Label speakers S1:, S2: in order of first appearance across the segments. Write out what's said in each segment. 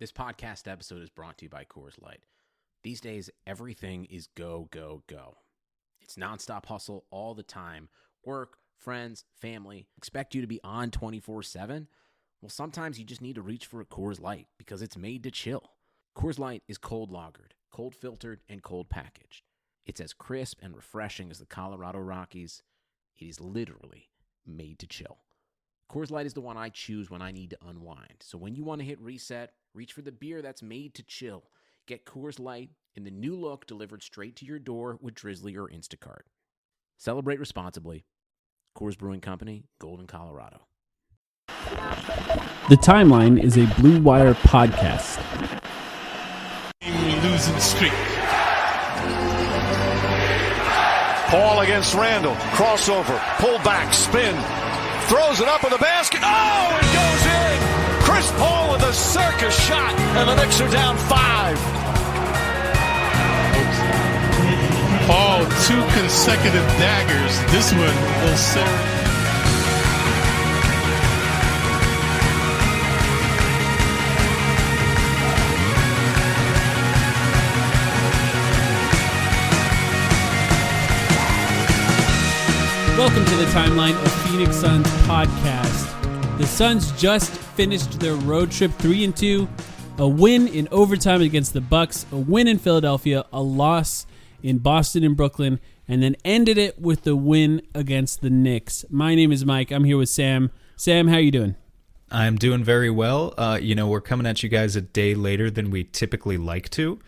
S1: This podcast episode is brought to you by Coors Light. These days, everything is go, go, go. It's nonstop hustle all the time. Work, friends, family, expect you to be on 24/7. Well, sometimes you just need to reach for a Coors Light because it's made to chill. Coors Light is cold lagered, cold filtered, and cold packaged. It's as crisp and refreshing as the Colorado Rockies. It is literally made to chill. Coors Light is the one I choose when I need to unwind. So when you want to hit reset, reach for the beer that's made to chill. Get Coors Light in the new look delivered straight to your door with Drizzly or Instacart. Celebrate responsibly. Coors Brewing Company, Golden, Colorado.
S2: The Timeline is a Blue Wire podcast.
S3: Losing streak.
S4: Paul against Randall. Crossover. Pull back. Spin. Throws it up with the basket. Oh, it goes in. Chris Paul with a circus shot. And the Knicks are down 5.
S3: Paul, 2 consecutive daggers. This one will serve.
S2: Welcome to the Timeline of Phoenix Suns podcast. The Suns just finished their road trip 3-2, a win in overtime against the Bucks, a win in Philadelphia, a loss in Boston and Brooklyn, and then ended it with the win against the Knicks. My name is Mike. I'm here with Sam. Sam, how you doing?
S5: I'm doing very well. We're coming at you guys a day later than we typically like to.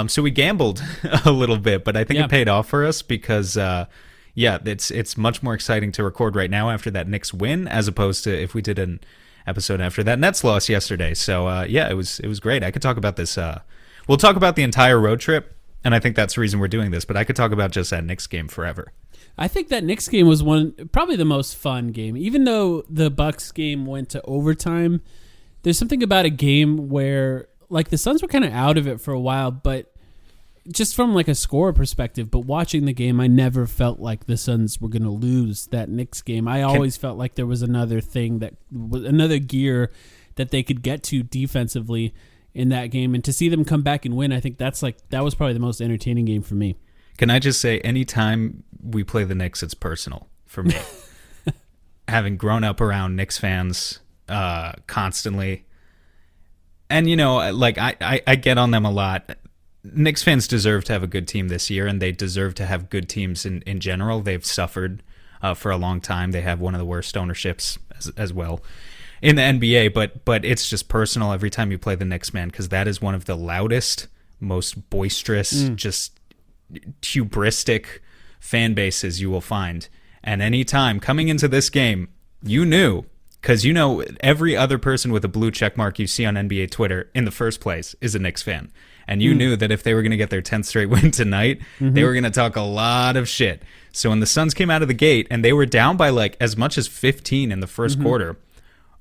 S5: So we gambled a little bit, but I think it paid off for us because it's much more exciting to record right now after that Knicks win as opposed to if we did an episode after that Nets loss yesterday. So it was great. I could talk about this. We'll talk about the entire road trip, and I think that's the reason we're doing this. But I could talk about just that Knicks game forever.
S2: I think that Knicks game was probably the most fun game. Even though the Bucks game went to overtime, there's something about a game where like the Suns were kind of out of it for a while, but just from like a score perspective, but watching the game, I never felt like the Suns were going to lose that Knicks game. I always felt like there was another gear that they could get to defensively in that game. And to see them come back and win, I think that was probably the most entertaining game for me.
S5: Can I just say, anytime we play the Knicks, it's personal for me. Having grown up around Knicks fans constantly. And, I get on them a lot. Knicks fans deserve to have a good team this year, and they deserve to have good teams in general. They've suffered for a long time. They have one of the worst ownerships as well in the NBA, but it's just personal every time you play the Knicks, man, because that is one of the loudest, most boisterous, just hubristic fan bases you will find. And any time coming into this game, you knew, because every other person with a blue check mark you see on NBA Twitter in the first place is a Knicks fan. And you knew that if they were going to get their 10th straight win tonight, they were going to talk a lot of shit. So when the Suns came out of the gate and they were down by like as much as 15 in the first quarter,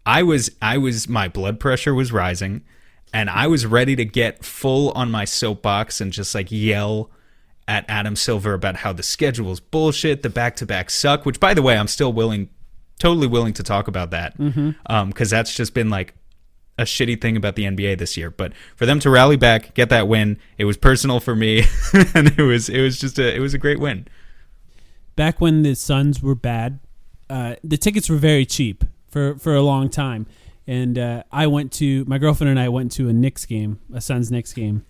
S5: my blood pressure was rising, and I was ready to get full on my soapbox and just like yell at Adam Silver about how the schedule's bullshit, the back-to-back suck, which by the way, I'm still totally willing to talk about that. Because that's just been like a shitty thing about the NBA this year. But for them to rally back, get that win, it was personal for me, and it was a great win.
S2: Back when the Suns were bad, the tickets were very cheap for a long time, and my girlfriend and I went to a Suns-Knicks game,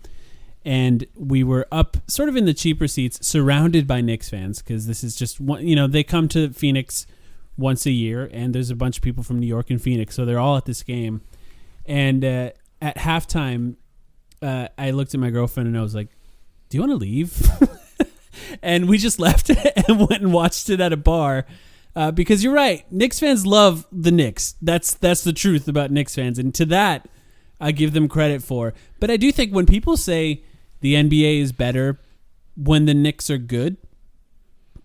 S2: and we were up sort of in the cheaper seats, surrounded by Knicks fans, because this is just one. They come to Phoenix once a year, and there's a bunch of people from New York and Phoenix, so they're all at this game. And at halftime, I looked at my girlfriend and I was like, "Do you want to leave?" And we just left and went and watched it at a bar. Because you're right, Knicks fans love the Knicks. That's the truth about Knicks fans, and to that, I give them credit for. But I do think when people say the NBA is better when the Knicks are good,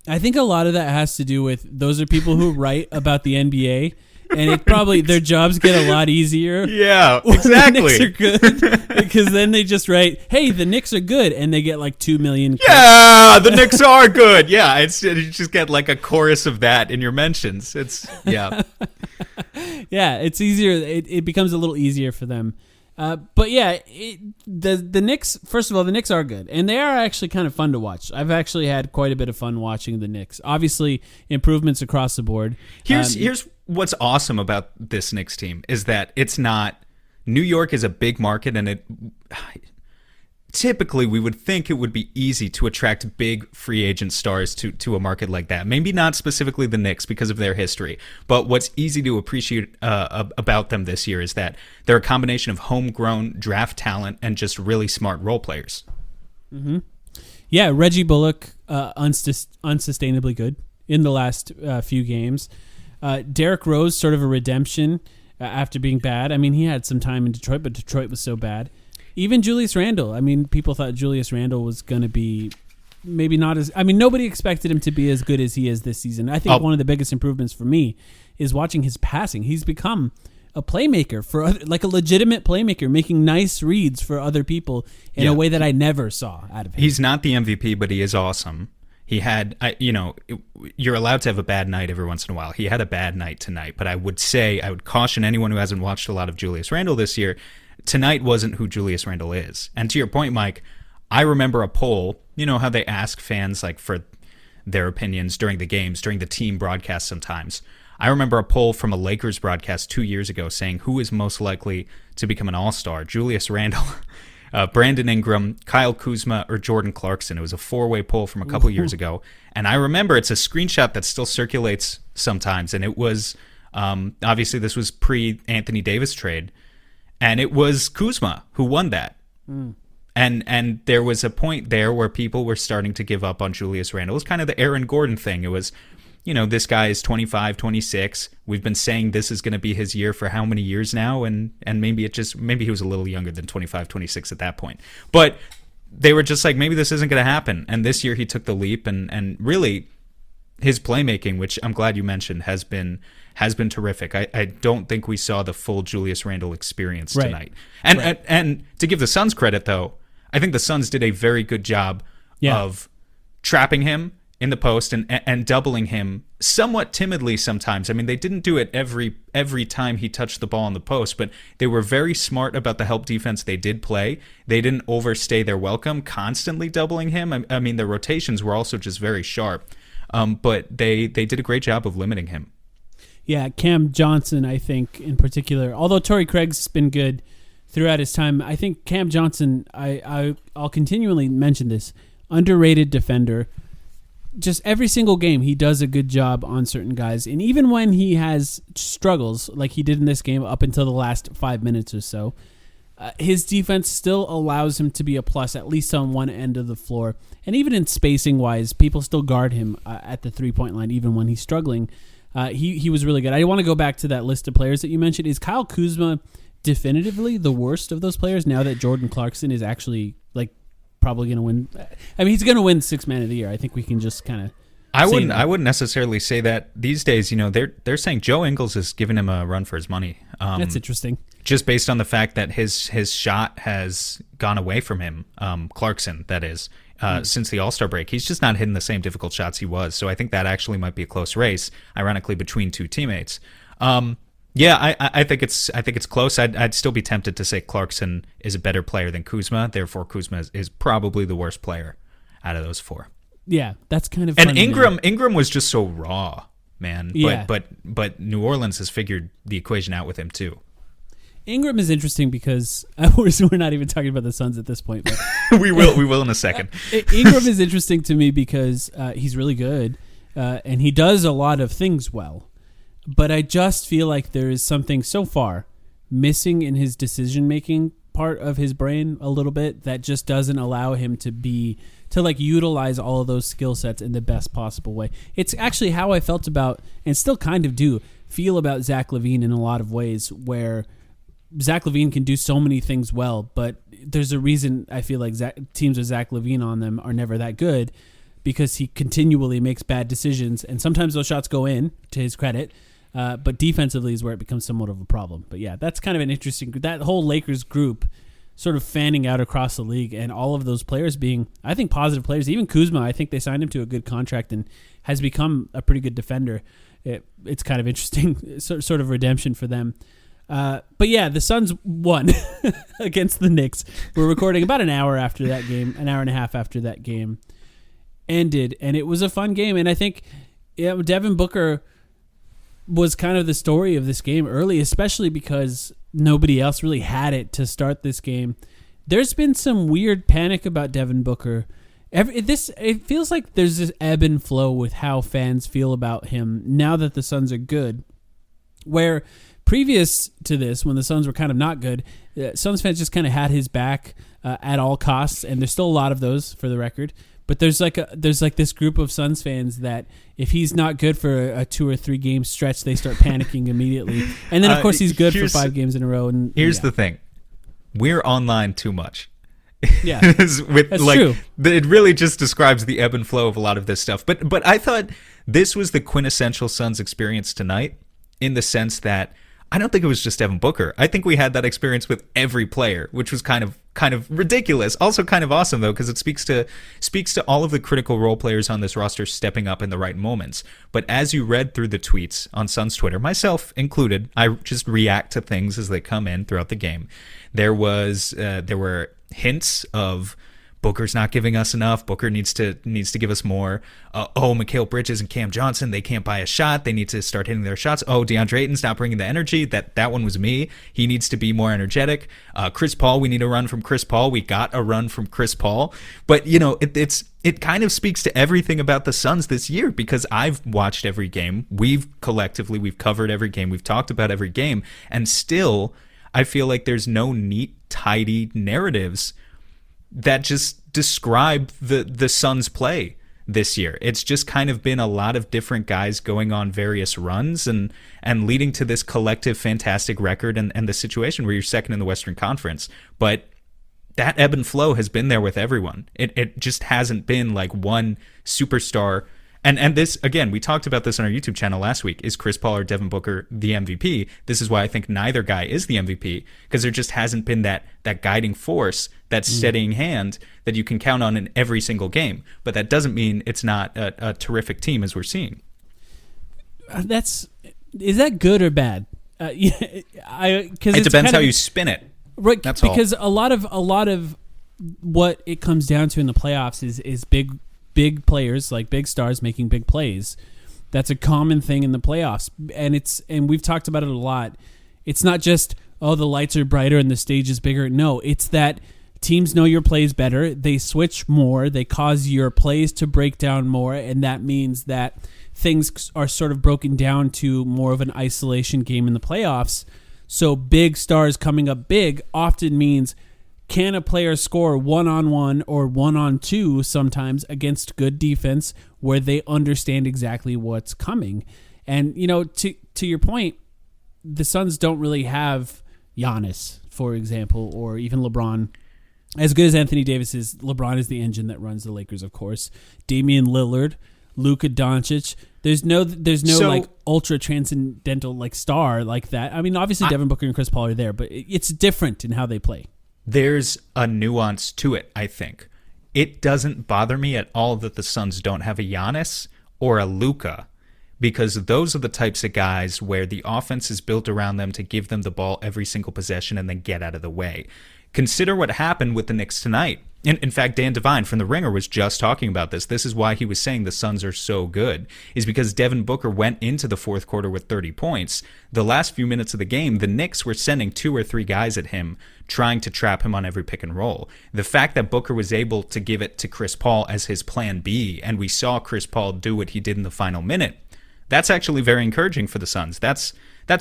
S2: I think a lot of that has to do with those are people who write about the NBA. And it probably their jobs get a lot easier.
S5: Yeah, exactly.
S2: The Knicks are good because then they just write, "Hey, the Knicks are good," and they get like 2 million.
S5: Yeah, the Knicks are good. Yeah, you just get like a chorus of that in your mentions. It's
S2: yeah, it's easier. It becomes a little easier for them. But yeah, the Knicks. First of all, the Knicks are good, and they are actually kind of fun to watch. I've actually had quite a bit of fun watching the Knicks. Obviously, improvements across the board.
S5: Here's what's awesome about this Knicks team is that it's not. New York is a big market, and typically we would think it would be easy to attract big free agent stars to a market like that. Maybe not specifically the Knicks because of their history, but what's easy to appreciate about them this year is that they're a combination of homegrown draft talent and just really smart role players.
S2: Mm-hmm. Yeah, Reggie Bullock, unsustainably good in the last few games. Derrick Rose, sort of a redemption after being bad. I mean, he had some time in Detroit, but Detroit was so bad. Even Julius Randle. I mean, people thought Julius Randle was going to be maybe not as... I mean, nobody expected him to be as good as he is this season. I think one of the biggest improvements for me is watching his passing. He's become a playmaker, like a legitimate playmaker, making nice reads for other people in a way that I never saw out of him.
S5: He's not the MVP, but he is awesome. He had, you're allowed to have a bad night every once in a while. He had a bad night tonight, but I would caution anyone who hasn't watched a lot of Julius Randle this year, tonight wasn't who Julius Randle is. And to your point, Mike, I remember a poll, you know how they ask fans like for their opinions during the games, during the team broadcast sometimes. I remember a poll from a Lakers broadcast 2 years ago saying who is most likely to become an all-star, Julius Randle, Brandon Ingram, Kyle Kuzma, or Jordan Clarkson. It was a 4-way poll from a couple years ago. And I remember it's a screenshot that still circulates sometimes. And it was, obviously this was pre-Anthony Davis trade. And it was Kuzma who won that. And there was a point there where people were starting to give up on Julius Randle. It was kind of the Aaron Gordon thing. It was, this guy is 25, 26. We've been saying this is going to be his year for how many years now? And maybe he was a little younger than 25, 26 at that point. But they were just like, maybe this isn't going to happen. And this year he took the leap and really his playmaking, which I'm glad you mentioned, has been terrific. I don't think we saw the full Julius Randle experience tonight. And to give the Suns credit, though, I think the Suns did a very good job of trapping him in the post and doubling him somewhat timidly sometimes. I mean, they didn't do it every time he touched the ball in the post, but they were very smart about the help defense they did play. They didn't overstay their welcome, constantly doubling him. I mean, their rotations were also just very sharp, but they did a great job of limiting him.
S2: Yeah, Cam Johnson, I think, in particular, although Torrey Craig's been good throughout his time, I think Cam Johnson, I'll continually mention this, underrated defender. Just every single game, he does a good job on certain guys. And even when he has struggles, like he did in this game up until the last 5 minutes or so, his defense still allows him to be a plus, at least on one end of the floor. And even in spacing-wise, people still guard him at the three-point line, even when he's struggling. He was really good. I want to go back to that list of players that you mentioned. Is Kyle Kuzma definitively the worst of those players now that Jordan Clarkson is actually probably going to win? I mean, he's going to win Sixth Man of the Year. I think we can just kind of.
S5: I wouldn't necessarily say that these days. They're saying Joe Ingles is giving him a run for his money.
S2: That's interesting.
S5: Just based on the fact that his shot has gone away from him, Clarkson, that is. Since the All-Star break. He's just not hitting the same difficult shots he was. So I think that actually might be a close race, ironically, between two teammates. I think it's close. I'd still be tempted to say Clarkson is a better player than Kuzma. Therefore, Kuzma is probably the worst player out of those four.
S2: Yeah, that's kind of.
S5: And Ingram was just so raw, man.
S2: Yeah.
S5: But New Orleans has figured the equation out with him too.
S2: Ingram is interesting because we're not even talking about the Suns at this point. But
S5: we will in a second.
S2: Ingram is interesting to me because he's really good and he does a lot of things well. But I just feel like there is something so far missing in his decision-making part of his brain a little bit that just doesn't allow him to utilize all of those skill sets in the best possible way. It's actually how I felt about, and still kind of do, feel about Zach LaVine in a lot of ways, where Zach LaVine can do so many things well, but there's a reason I feel like teams with Zach LaVine on them are never that good, because he continually makes bad decisions, and sometimes those shots go in, to his credit, but defensively is where it becomes somewhat of a problem. But yeah, that's kind of an interesting, that whole Lakers group sort of fanning out across the league, and all of those players being, I think, positive players. Even Kuzma, I think they signed him to a good contract and has become a pretty good defender. It's kind of interesting, sort of redemption for them. But yeah, the Suns won against the Knicks. We're recording about an hour after that game, an hour and a half after that game ended, and it was a fun game. And I think Devin Booker was kind of the story of this game early, especially because nobody else really had it to start this game. There's been some weird panic about Devin Booker. It feels like there's this ebb and flow with how fans feel about him now that the Suns are good, where previous to this, when the Suns were kind of not good, Suns fans just kind of had his back at all costs, and there's still a lot of those for the record. But there's like this group of Suns fans that if he's not good for a 2 or 3 game stretch, they start panicking immediately. And then of course he's good for 5 games in a row. And
S5: here's the thing: we're online too much.
S2: Yeah,
S5: That's
S2: true.
S5: It really just describes the ebb and flow of a lot of this stuff. But I thought this was the quintessential Suns experience tonight, in the sense that I don't think it was just Devin Booker. I think we had that experience with every player, which was kind of ridiculous. Also kind of awesome though, because it speaks to all of the critical role players on this roster stepping up in the right moments. But as you read through the tweets on Suns Twitter, myself included, I just react to things as they come in throughout the game. There were hints of Booker's not giving us enough. Booker needs to give us more. Mikal Bridges and Cam Johnson, they can't buy a shot. They need to start hitting their shots. DeAndre Ayton's not bringing the energy. That one was me. He needs to be more energetic. Chris Paul, we need a run from Chris Paul. We got a run from Chris Paul. But it kind of speaks to everything about the Suns this year, because I've watched every game. We've covered every game. We've talked about every game, and still I feel like there's no neat, tidy narratives that just describe the Suns' play this year. It's just kind of been a lot of different guys going on various runs and leading to this collective fantastic record and the situation where you're second in the Western Conference. But that ebb and flow has been there with everyone. It just hasn't been like one superstar. And this, again, we talked about this on our YouTube channel last week. Is Chris Paul or Devin Booker the MVP? This is why I think neither guy is the MVP, because there just hasn't been that guiding force, that steadying hand that you can count on in every single game. But that doesn't mean it's not a terrific team, as we're seeing.
S2: Is that good or bad?
S5: It depends how you spin it.
S2: Right,
S5: That's
S2: because
S5: all.
S2: a lot of what it comes down to in the playoffs is big players, like big stars making big plays. That's a common thing in the playoffs, and we've talked about it a lot. It's not just the lights are brighter and the stage is bigger. No, it's that teams know your plays better. They switch more. They cause your plays to break down more, and that means that things are sort of broken down to more of an isolation game in the playoffs. So big stars coming up big often means, can a player score 1-on-1 or 1-on-2 sometimes against good defense where they understand exactly what's coming? And, to your point, the Suns don't really have Giannis, for example, or even LeBron. As good as Anthony Davis is, LeBron is the engine that runs the Lakers, of course. Damian Lillard, Luka Doncic. There's no like ultra transcendental like star like that. I mean, obviously Devin Booker and Chris Paul are there, but it's different in how they play.
S5: There's a nuance to it, I think. It doesn't bother me at all that the Suns don't have a Giannis or a Luka, because those are the types of guys where the offense is built around them to give them the ball every single possession and then get out of the way. Consider what happened with the Knicks tonight. In fact, Dan Devine from The Ringer was just talking about this. This is why he was saying the Suns are so good, is because Devin Booker went into the fourth quarter with 30 points. The last few minutes of the game, the Knicks were sending 2 or 3 guys at him, trying to trap him on every pick and roll. The fact that Booker was able to give it to Chris Paul as his plan B, and we saw Chris Paul do what he did in the final minute, that's actually very encouraging for the Suns. That's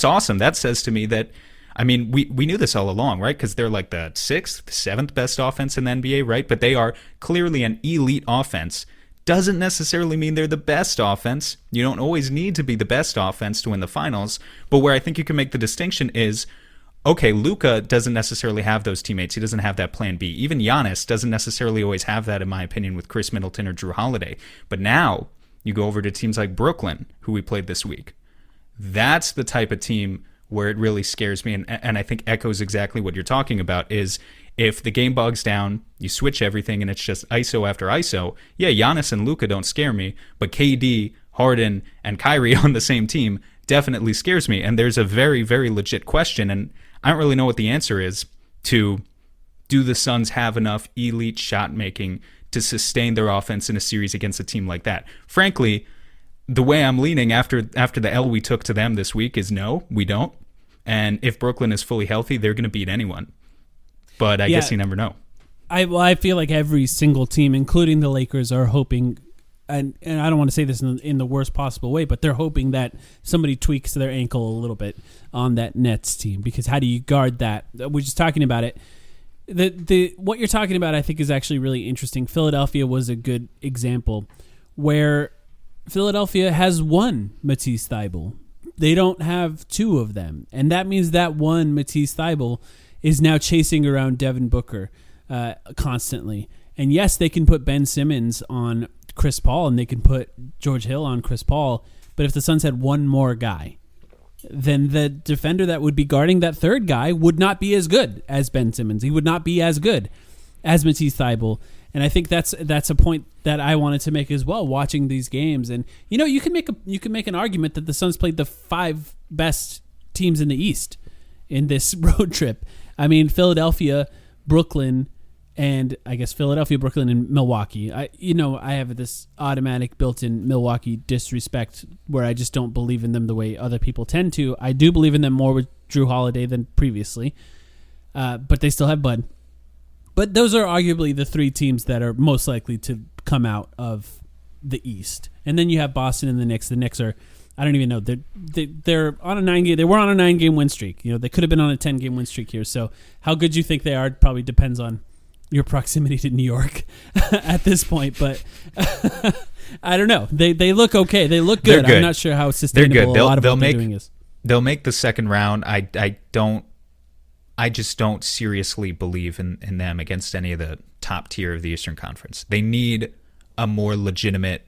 S5: awesome. That says to me that, I mean, we knew this all along, right? Because they're like the 6th, 7th best offense in the NBA, right? But they are clearly an elite offense. Doesn't necessarily mean they're the best offense. You don't always need to be the best offense to win the finals. But where I think you can make the distinction is, okay, Luka doesn't necessarily have those teammates. He doesn't have that plan B. Even Giannis doesn't necessarily always have that, in my opinion, with Chris Middleton or Drew Holiday. But now you go over to teams like Brooklyn, who we played this week. That's the type of team where it really scares me, and I think echoes exactly what you're talking about, is if the game bogs down, you switch everything, and it's just ISO after ISO. Yeah, Giannis and Luka don't scare me, but KD, Harden, and Kyrie on the same team, definitely scares me. And there's a very, very legit question, and I don't really know what the answer is to, do the Suns have enough elite shot making to sustain their offense in a series against a team like that? Frankly, the way I'm leaning after the L we took to them this week is no, we don't. And if Brooklyn is fully healthy, they're going to beat anyone. But I guess you never know.
S2: I feel like every single team, including the Lakers, are hoping, and I don't want to say this in the worst possible way, but they're hoping that somebody tweaks their ankle a little bit on that Nets team, because how do you guard that? We're just talking about it. The what you're talking about, I think, is actually really interesting. Philadelphia was a good example where Philadelphia has one Matisse Thybulle. They don't have two of them, and that means that one Matisse Thybulle is now chasing around Devin Booker constantly. And yes, they can put Ben Simmons on Chris Paul, and they can put George Hill on Chris Paul, but if the Suns had one more guy, then the defender that would be guarding that third guy would not be as good as Ben Simmons. He would not be as good as Matisse Thybulle. And I think that's a point that I wanted to make as well, watching these games. And you can make an argument that the Suns played the 5 best teams in the East in this road trip. I mean, Philadelphia, Brooklyn, and I guess Philadelphia, Brooklyn, and Milwaukee. I have this automatic built-in Milwaukee disrespect where I just don't believe in them the way other people tend to. I do believe in them more with Drew Holiday than previously, but they still have Bud. But those are arguably the 3 teams that are most likely to come out of the East. And then you have Boston and the Knicks. The Knicks are, I don't even know, they're on a 9-game. They were on a 9-game win streak. They could have been on a 10-game win streak here. So how good you think they are probably depends on your proximity to New York at this point. But I don't know. They look okay. They look good. I'm not sure how sustainable a lot of what they're doing is.
S5: They'll make the second round. I just don't seriously believe in them against any of the top tier of the Eastern Conference. They need a more legitimate,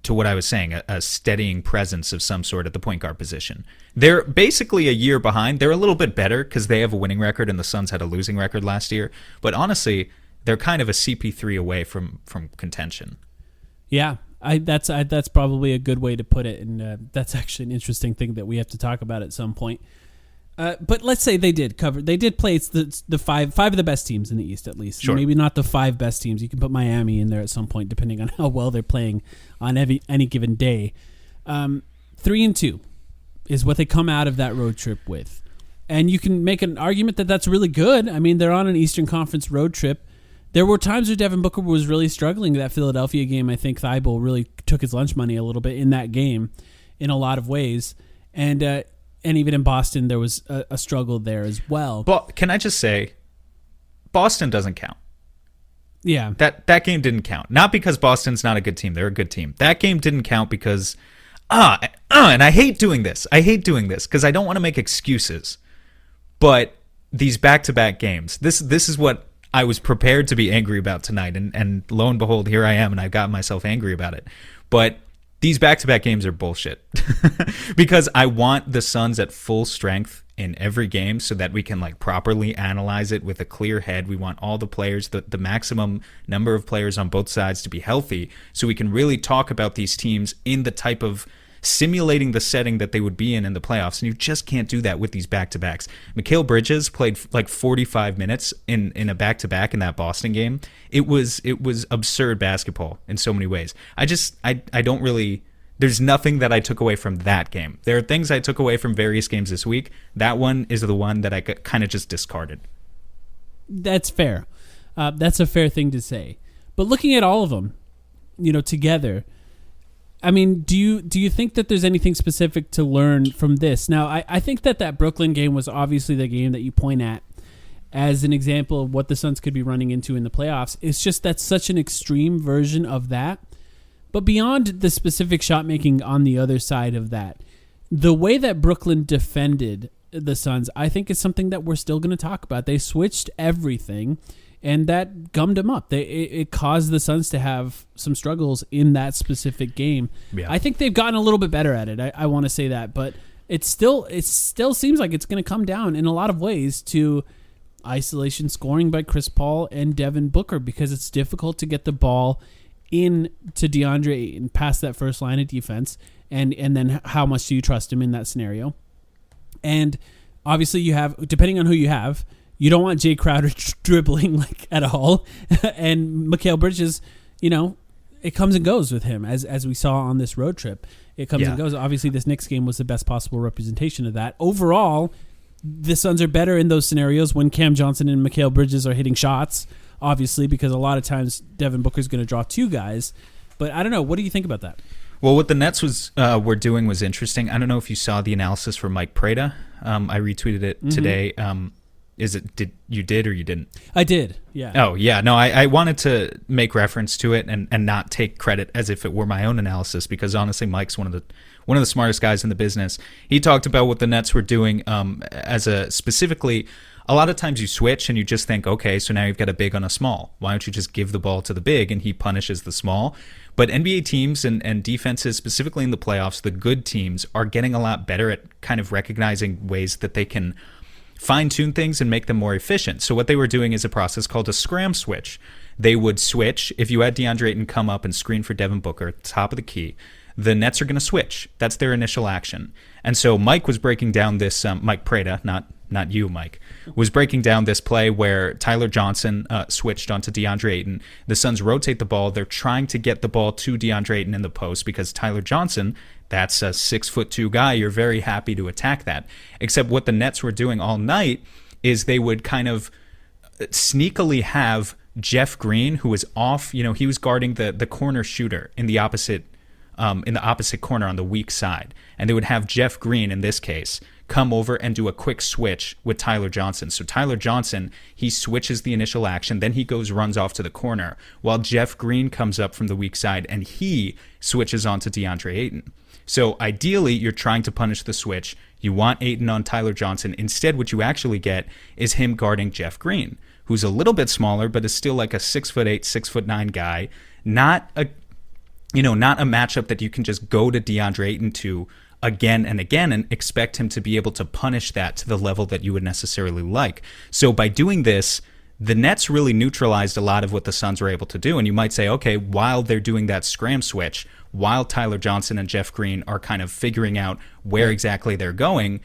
S5: to what I was saying, a steadying presence of some sort at the point guard position. They're basically a year behind. They're a little bit better because they have a winning record and the Suns had a losing record last year. But honestly, they're kind of a CP3 away from contention.
S2: Yeah, that's probably a good way to put it, and that's actually an interesting thing that we have to talk about at some point. But let's say they did play the five of the best teams in the East, at least.
S5: Sure.
S2: Maybe not the 5 best teams. You can put Miami in there at some point, depending on how well they're playing on any given day. 3-2 is what they come out of that road trip with. And you can make an argument that that's really good. I mean, they're on an Eastern Conference road trip. There were times where Devin Booker was really struggling. That Philadelphia game, I think Thybulle really took his lunch money a little bit in that game in a lot of ways. And even in Boston, there was a struggle there as well.
S5: But can I just say, Boston doesn't count.
S2: Yeah.
S5: That game didn't count. Not because Boston's not a good team. They're a good team. That game didn't count because, and I hate doing this. I hate doing this because I don't want to make excuses. But these back-to-back games, this is what I was prepared to be angry about tonight. And lo and behold, here I am, and I got myself angry about it. But these back-to-back games are bullshit because I want the Suns at full strength in every game so that we can properly analyze it with a clear head. We want all the players, the maximum number of players on both sides to be healthy so we can really talk about these teams in the type of simulating the setting that they would be in the playoffs. And you just can't do that with these back-to-backs. Mikal Bridges played 45 minutes in a back-to-back in that Boston game. It was absurd basketball in so many ways. I don't really, there's nothing that I took away from that game. There are things I took away from various games this week. That one is the one that I kind of just discarded.
S2: That's fair. That's a fair thing to say. But looking at all of them, together, I mean, do you think that there's anything specific to learn from this? Now, I think that Brooklyn game was obviously the game that you point at as an example of what the Suns could be running into in the playoffs. It's just that's such an extreme version of that. But beyond the specific shot making on the other side of that, the way that Brooklyn defended the Suns, I think is something that we're still going to talk about. They switched everything, and that gummed them up. It caused the Suns to have some struggles in that specific game. Yeah. I think they've gotten a little bit better at it. I want to say that, but it still seems like it's going to come down in a lot of ways to isolation scoring by Chris Paul and Devin Booker, because it's difficult to get the ball in to DeAndre Ayton past that first line of defense and then how much do you trust him in that scenario? And obviously you have, depending on who you have, you don't want Jay Crowder dribbling like at all. And Mikal Bridges, it comes and goes with him as we saw on this road trip. It comes and goes. Obviously this Knicks game was the best possible representation of that. Overall, the Suns are better in those scenarios when Cam Johnson and Mikal Bridges are hitting shots, obviously, because a lot of times Devin Booker's going to draw two guys. But I don't know. What do you think about that?
S5: Well, what the Nets were doing was interesting. I don't know if you saw the analysis for Mike Prada. I retweeted it today. Did you or you didn't?
S2: I did, yeah.
S5: Oh, yeah. No, I wanted to make reference to it and not take credit as if it were my own analysis, because honestly, Mike's one of the smartest guys in the business. He talked about what the Nets were doing specifically. A lot of times you switch and you just think, okay, so now you've got a big on a small. Why don't you just give the ball to the big and he punishes the small? But NBA teams and defenses, specifically in the playoffs, the good teams are getting a lot better at kind of recognizing ways that they can fine-tune things and make them more efficient. So what they were doing is a process called a scram switch. They would switch. If you had DeAndre Ayton come up and screen for Devin Booker at the top of the key, the Nets are going to switch. That's their initial action. And so Mike was breaking down this, Mike Prada, not you, Mike, was breaking down this play where Tyler Johnson switched onto DeAndre Ayton. The Suns rotate the ball. They're trying to get the ball to DeAndre Ayton in the post because Tyler Johnson, that's a 6'2" guy. You're very happy to attack that. Except what the Nets were doing all night is they would kind of sneakily have Jeff Green, who was off, he was guarding the corner shooter in the opposite corner on the weak side. And they would have Jeff Green, in this case, come over and do a quick switch with Tyler Johnson. So Tyler Johnson, he switches the initial action, then he runs off to the corner, while Jeff Green comes up from the weak side and he switches on to DeAndre Ayton. So ideally, you're trying to punish the switch. You want Ayton on Tyler Johnson. Instead, what you actually get is him guarding Jeff Green, who's a little bit smaller, but is still like a 6'8", 6'9" guy. Not a matchup that you can just go to DeAndre Ayton to again and again and expect him to be able to punish that to the level that you would necessarily like. So by doing this, the Nets really neutralized a lot of what the Suns were able to do. And you might say, okay, while they're doing that scram switch, while Tyler Johnson and Jeff Green are kind of figuring out where exactly they're going,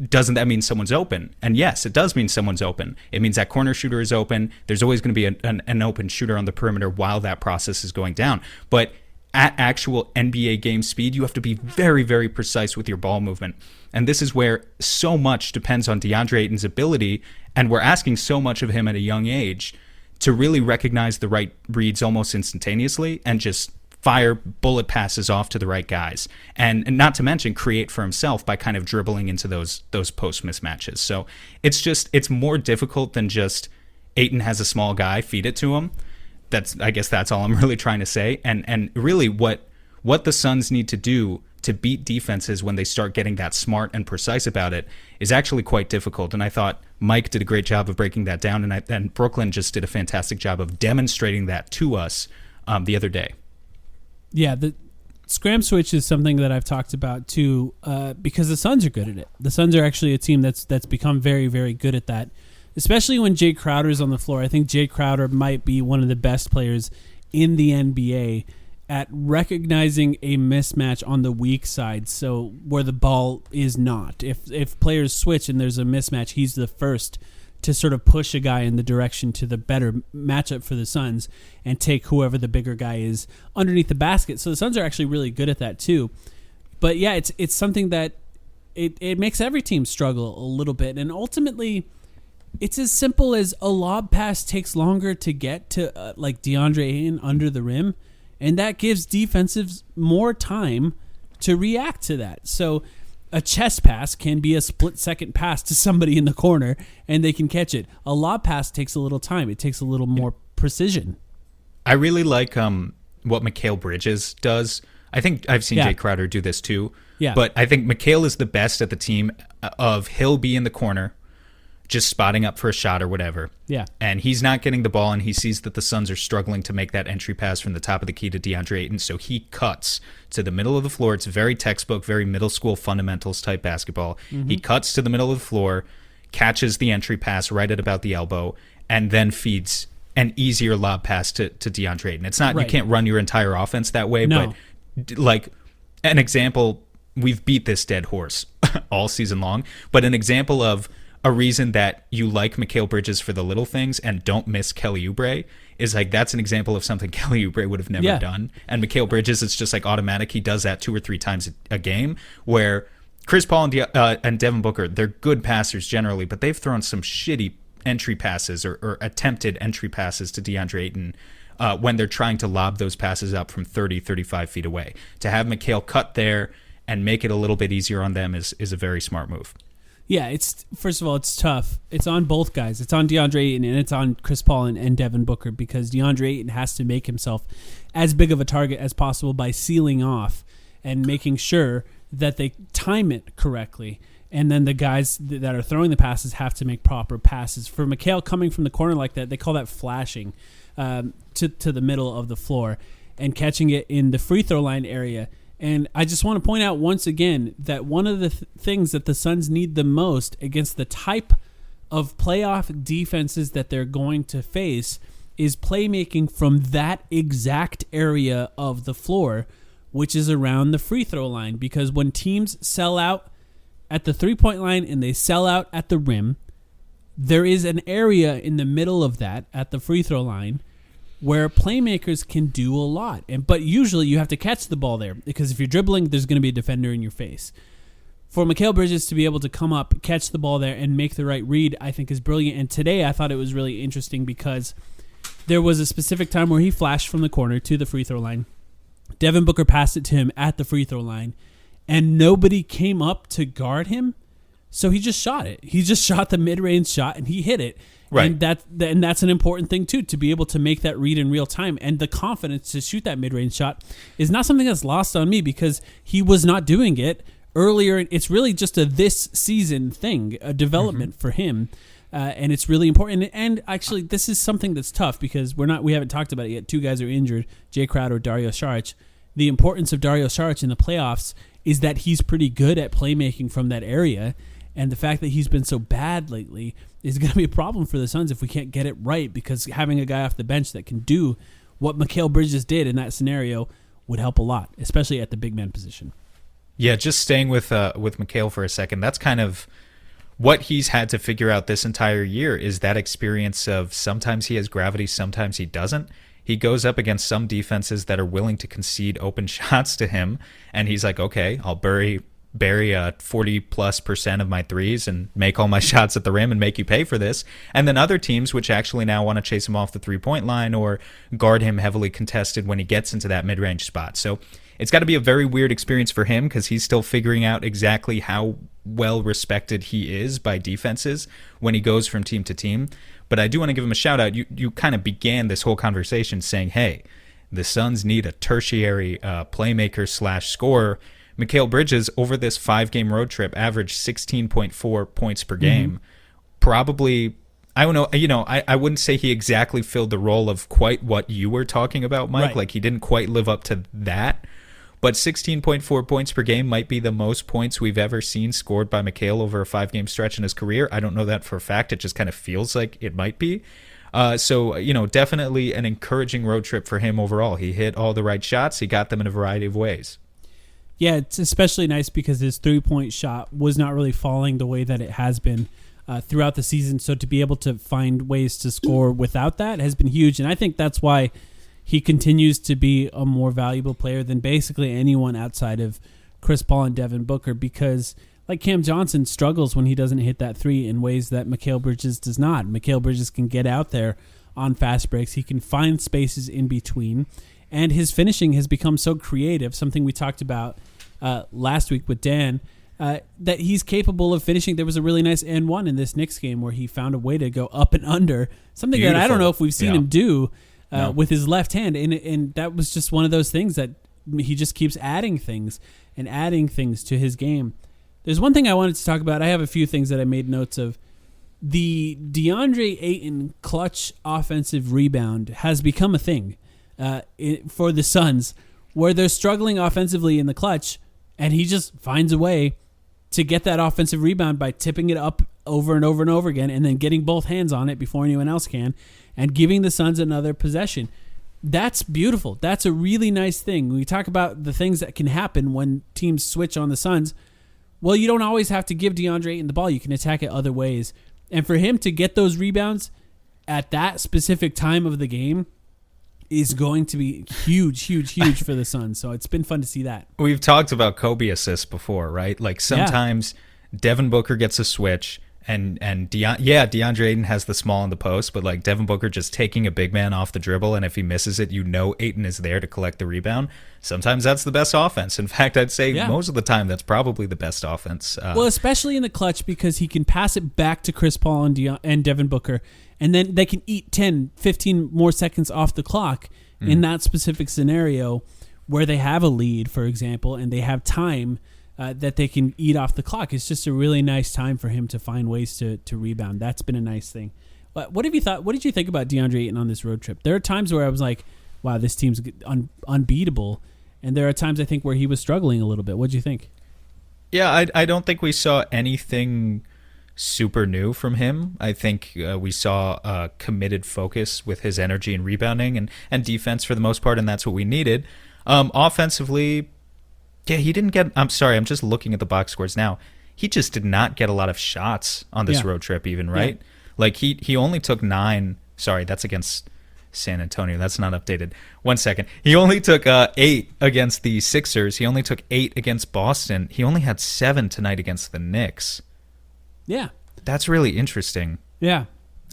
S5: doesn't that mean someone's open? And yes, it does mean someone's open. It means that corner shooter is open. There's always going to be an open shooter on the perimeter while that process is going down. But at actual NBA game speed, you have to be very, very precise with your ball movement. And this is where so much depends on DeAndre Ayton's ability, and we're asking so much of him at a young age to really recognize the right reads almost instantaneously and just fire bullet passes off to the right guys. And not to mention create for himself by kind of dribbling into those post mismatches. So it's more difficult than just Ayton has a small guy, feed it to him. I guess that's all I'm really trying to say. And really what the Suns need to do to beat defenses when they start getting that smart and precise about it is actually quite difficult. And I thought Mike did a great job of breaking that down, and Brooklyn just did a fantastic job of demonstrating that to us the other day.
S2: Yeah, the scram switch is something that I've talked about too, because the Suns are good at it. The Suns are actually a team that's become very, very good at that. Especially when Jay Crowder is on the floor. I think Jay Crowder might be one of the best players in the NBA at recognizing a mismatch on the weak side, so where the ball is not. If players switch and there's a mismatch, he's the first to sort of push a guy in the direction to the better matchup for the Suns and take whoever the bigger guy is underneath the basket. So the Suns are actually really good at that too. But yeah, it's something that it makes every team struggle a little bit, and ultimately it's as simple as a lob pass takes longer to get to like DeAndre Ayton under the rim, and that gives defensives more time to react to that. So a chest pass can be a split-second pass to somebody in the corner, and they can catch it. A lob pass takes a little time. It takes a little more precision. I
S5: really like what Mikal Bridges does. I think I've seen Jay Crowder do this too.
S2: Yeah.
S5: But I think Mikal is the best at the team of he'll be in the corner, just spotting up for a shot or whatever.
S2: Yeah.
S5: And he's not getting the ball, and he sees that the Suns are struggling to make that entry pass from the top of the key to DeAndre Ayton, so he cuts to the middle of the floor. It's very textbook, very middle school fundamentals type basketball. Mm-hmm. He cuts to the middle of the floor, catches the entry pass right at about the elbow, and then feeds an easier lob pass to DeAndre Ayton. It's not, You can't run your entire offense that way,
S2: no.
S5: But like an example, we've beat this dead horse all season long, but an example of a reason that you like Mikal Bridges for the little things and don't miss Kelly Oubre is like, that's an example of something Kelly Oubre would have never done. And Mikal Bridges, it's just like automatic. He does that 2 or 3 times a game, where Chris Paul and Devin Booker, they're good passers generally, but they've thrown some shitty entry passes or attempted entry passes to DeAndre Ayton when they're trying to lob those passes up from 30, 35 feet away. To have Mikal cut there and make it a little bit easier on them is a very smart move.
S2: Yeah, it's first of all, it's tough. It's on both guys. It's on DeAndre Ayton and it's on Chris Paul and Devin Booker, because DeAndre Ayton has to make himself as big of a target as possible by sealing off and making sure that they time it correctly. And then the guys that are throwing the passes have to make proper passes. For Mikal coming from the corner like that, they call that flashing to the middle of the floor and catching it in the free throw line area. And I just want to point out once again that one of the things that the Suns need the most against the type of playoff defenses that they're going to face is playmaking from that exact area of the floor, which is around the free throw line. Because when teams sell out at the three-point line and they sell out at the rim, there is an area in the middle of that at the free throw line where playmakers can do a lot. But usually you have to catch the ball there, because if you're dribbling, there's going to be a defender in your face. For Mikal Bridges to be able to come up, catch the ball there, and make the right read, I think is brilliant. And today I thought it was really interesting because there was a specific time where he flashed from the corner to the free throw line. Devin Booker passed it to him at the free throw line, and nobody came up to guard him, so he just shot it. He just shot the mid-range shot, and he hit it.
S5: Right.
S2: And that's an important thing, too, to be able to make that read in real time. And the confidence to shoot that mid-range shot is not something that's lost on me, because he was not doing it earlier. It's really just a this season thing, a development for him. And it's really important. And actually, this is something that's tough because we haven't talked about it yet. 2 guys are injured, Jay Crowder, Dario Saric. The importance of Dario Saric in the playoffs is that he's pretty good at playmaking from that area. And the fact that he's been so bad lately is going to be a problem for the Suns if we can't get it right, because having a guy off the bench that can do what Mikal Bridges did in that scenario would help a lot, especially at the big man position.
S5: Yeah, just staying with Mikal for a second, that's kind of what he's had to figure out this entire year, is that experience of sometimes he has gravity, sometimes he doesn't. He goes up against some defenses that are willing to concede open shots to him, and he's like, okay, I'll bury 40+% of my threes and make all my shots at the rim and make you pay for this. And then other teams, which actually now want to chase him off the 3-point line or guard him heavily contested when he gets into that mid-range spot. So it's got to be a very weird experience for him, because he's still figuring out exactly how well respected he is by defenses when he goes from team to team. But I do want to give him a shout out. You kind of began this whole conversation saying, hey, the Suns need a tertiary playmaker/scorer. Mikal Bridges, over this 5-game road trip, averaged 16.4 points per game. Probably, I don't know, I wouldn't say he exactly filled the role of quite what you were talking about, Mike.
S2: Right.
S5: Like, he didn't quite live up to that. But 16.4 points per game might be the most points we've ever seen scored by Mikal over a 5-game stretch in his career. I don't know that for a fact. It just kind of feels like it might be. So, definitely an encouraging road trip for him overall. He hit all the right shots. He got them in a variety of ways.
S2: Yeah, it's especially nice because his 3-point shot was not really falling the way that it has been throughout the season. So to be able to find ways to score without that has been huge. And I think that's why he continues to be a more valuable player than basically anyone outside of Chris Paul and Devin Booker, because like Cam Johnson struggles when he doesn't hit that 3 in ways that Mikal Bridges does not. Mikal Bridges can get out there on fast breaks. He can find spaces in between. And his finishing has become so creative, something we talked about last week with Dan, that he's capable of finishing. There was a really nice and one in this Knicks game where he found a way to go up and under, something that I don't know if we've seen him do with his left hand. And that was just one of those things that he just keeps adding things to his game. There's one thing I wanted to talk about. I have a few things that I made notes of. The DeAndre Ayton clutch offensive rebound has become a thing for the Suns, where they're struggling offensively in the clutch, and he just finds a way to get that offensive rebound by tipping it up over and over and over again and then getting both hands on it before anyone else can and giving the Suns another possession. That's beautiful. That's a really nice thing. We talk about the things that can happen when teams switch on the Suns. Well, you don't always have to give DeAndre Ayton the ball. You can attack it other ways. And for him to get those rebounds at that specific time of the game is going to be huge for the Suns. So it's been fun to see that.
S5: We've talked about Kobe assists before, right? Like sometimes Devin Booker gets a switch and DeAndre Ayton has the small in the post, but like Devin Booker just taking a big man off the dribble, and if he misses it, Ayton is there to collect the rebound. Sometimes that's the best offense. In fact, I'd say most of the time that's probably the best offense.
S2: Well, especially in the clutch, because he can pass it back to Chris Paul and Devin Booker, and then they can eat 10, 15 more seconds off the clock in that specific scenario where they have a lead, for example, and they have time that they can eat off the clock. It's just a really nice time for him to find ways to rebound. That's been a nice thing. But what have you thought? What did you think about DeAndre Ayton on this road trip? There are times where I was like, wow, this team's unbeatable. And there are times, I think, where he was struggling a little bit. What did you think?
S5: Yeah, I don't think we saw anything super new from him. I think we saw a committed focus with his energy and rebounding and defense for the most part, and that's what we needed. Offensively, yeah, he didn't get... I'm sorry, I'm just looking at the box scores now. He just did not get a lot of shots on this road trip even, right? Yeah. Like, he only took 9... Sorry, that's against San Antonio. That's not updated. 1 second. He only took 8 against the Sixers. He only took 8 against Boston. He only had 7 tonight against the Knicks.
S2: Yeah.
S5: That's really interesting.
S2: Yeah.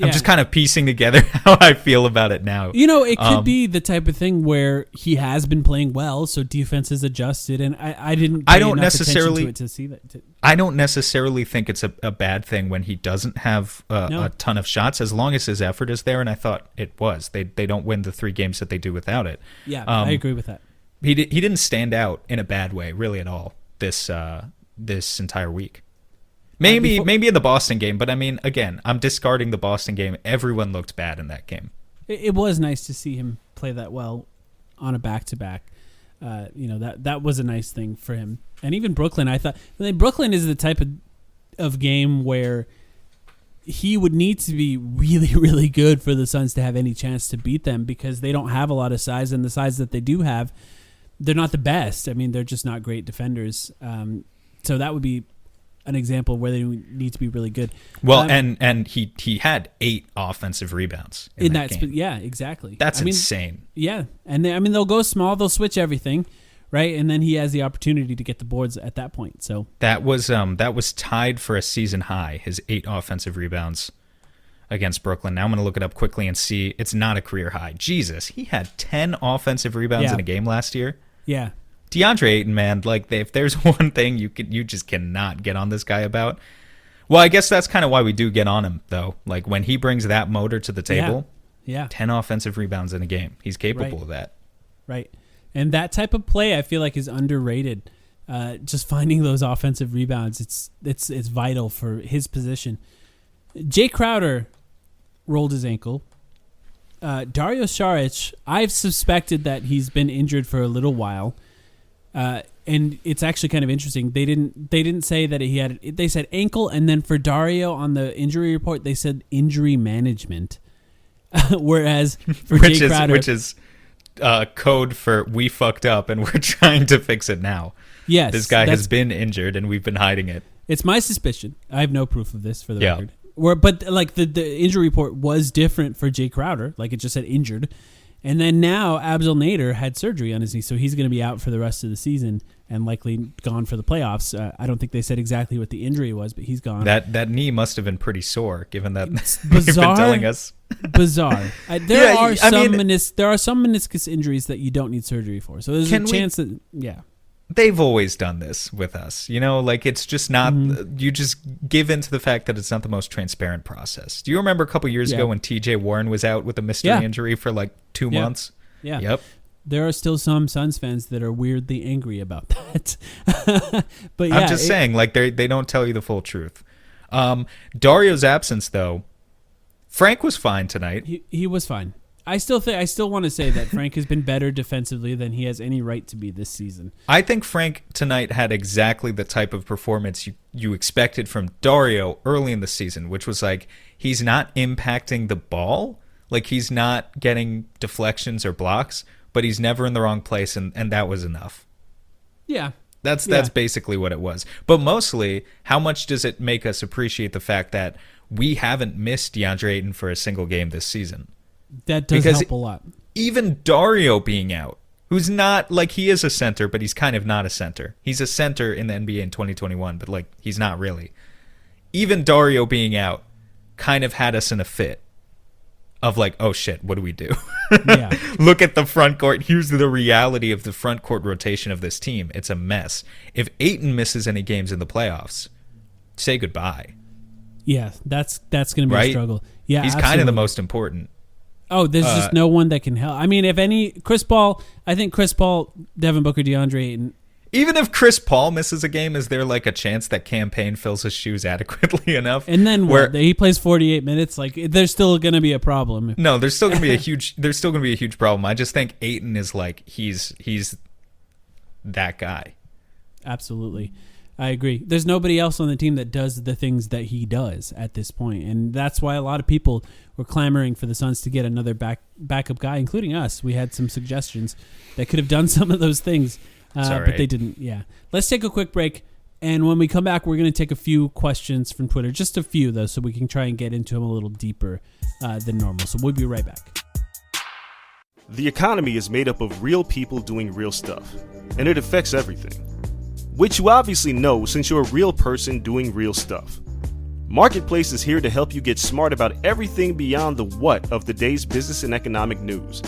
S5: I'm just kind of piecing together how I feel about it now.
S2: You know, it could be the type of thing where he has been playing well, so defense is adjusted, and I don't necessarily to see that.
S5: I don't necessarily think it's a bad thing when he doesn't have a ton of shots, as long as his effort is there, and I thought it was. They don't win the 3 games that they do without it.
S2: Yeah, I agree with that.
S5: He didn't stand out in a bad way, really, at all, this entire week. Maybe in the Boston game, but I mean, again, I'm discarding the Boston game. Everyone looked bad in that game.
S2: It was nice to see him play that well on a back-to-back. That was a nice thing for him. And even Brooklyn, I thought Brooklyn is the type of game where he would need to be really, really good for the Suns to have any chance to beat them, because they don't have a lot of size, and the size that they do have, they're not the best. I mean, they're just not great defenders. So that would be an example where they need to be really good.
S5: Well, and he had 8 offensive rebounds in that game.
S2: Yeah, exactly.
S5: That's insane.
S2: Yeah, and they'll go small, they'll switch everything, right? And then he has the opportunity to get the boards at that point. So
S5: that was tied for a season high. His 8 offensive rebounds against Brooklyn. Now I'm going to look it up quickly and see. It's not a career high. Jesus, he had 10 offensive rebounds in a game last year.
S2: Yeah.
S5: DeAndre Ayton, man, like if there's one thing you just cannot get on this guy about. Well, I guess that's kind of why we do get on him, though. Like when he brings that motor to the table, 10 offensive rebounds in a game. He's capable of that.
S2: Right. And that type of play, I feel like, is underrated. Just finding those offensive rebounds, it's vital for his position. Jay Crowder rolled his ankle. Dario Saric, I've suspected that he's been injured for a little while. And it's actually kind of interesting. They didn't say that he had. They said ankle, and then for Dario on the injury report, they said injury management. Whereas for Jay Crowder,
S5: which is code for we fucked up and we're trying to fix it now.
S2: Yes,
S5: this guy has been injured and we've been hiding it.
S2: It's my suspicion. I have no proof of this for the record. But like the injury report was different for Jay Crowder. Like it just said injured. And then now Abdel Nader had surgery on his knee, so he's going to be out for the rest of the season and likely gone for the playoffs. I don't think they said exactly what the injury was, but he's gone.
S5: That knee must have been pretty sore, given that they've been telling us.
S2: Bizarre. There are some meniscus injuries that you don't need surgery for. So there's a chance that
S5: they've always done this with us. You know, like it's just not, you just give in to the fact that it's not the most transparent process. Do you remember a couple years ago when TJ Warren was out with a mystery injury for like 2 months?
S2: Yeah.
S5: Yep.
S2: There are still some Suns fans that are weirdly angry about that. But yeah,
S5: I'm just saying, like they don't tell you the full truth. Dario's absence, though, Frank was fine tonight.
S2: He was fine. I still want to say that Frank has been better defensively than he has any right to be this season.
S5: I think Frank tonight had exactly the type of performance you expected from Dario early in the season, which was like he's not impacting the ball Like, he's not getting deflections or blocks, but he's never in the wrong place, and that was enough.
S2: Yeah.
S5: That's basically what it was. But mostly, how much does it make us appreciate the fact that we haven't missed DeAndre Ayton for a single game this season?
S2: That does help a lot.
S5: Even Dario being out, who's not, like, he is a center, but he's kind of not a center. He's a center in the NBA in 2021, but, like, he's not really. Even Dario being out kind of had us in a fit of, like, oh shit, what do we do?
S2: Yeah.
S5: Look at the front court. Here's the reality of the front court rotation of this team. It's a mess. If Ayton misses any games in the playoffs, say goodbye.
S2: Yeah, that's going to be a struggle. Yeah,
S5: he's kind of the most important.
S2: Oh, there's just no one that can help. I mean, if any, Chris Paul, Devin Booker, DeAndre Ayton.
S5: Even if Chris Paul misses a game, is there like a chance that campaign fills his shoes adequately enough?
S2: And then he plays 48 minutes. Like, there's still going to be a problem.
S5: No, there's still going to be a huge problem. I just think Ayton is like he's that guy.
S2: Absolutely. I agree. There's nobody else on the team that does the things that he does at this point, and that's why a lot of people were clamoring for the Suns to get another backup guy, including us. We had some suggestions that could have done some of those things, but they didn't. Yeah. Let's take a quick break, and when we come back, we're going to take a few questions from Twitter, just a few though, so we can try and get into them a little deeper than normal. So we'll be right back.
S6: The economy is made up of real people doing real stuff, and it affects everything. Which you obviously know since you're a real person doing real stuff. Marketplace is here to help you get smart about everything beyond the what of the day's business and economic news.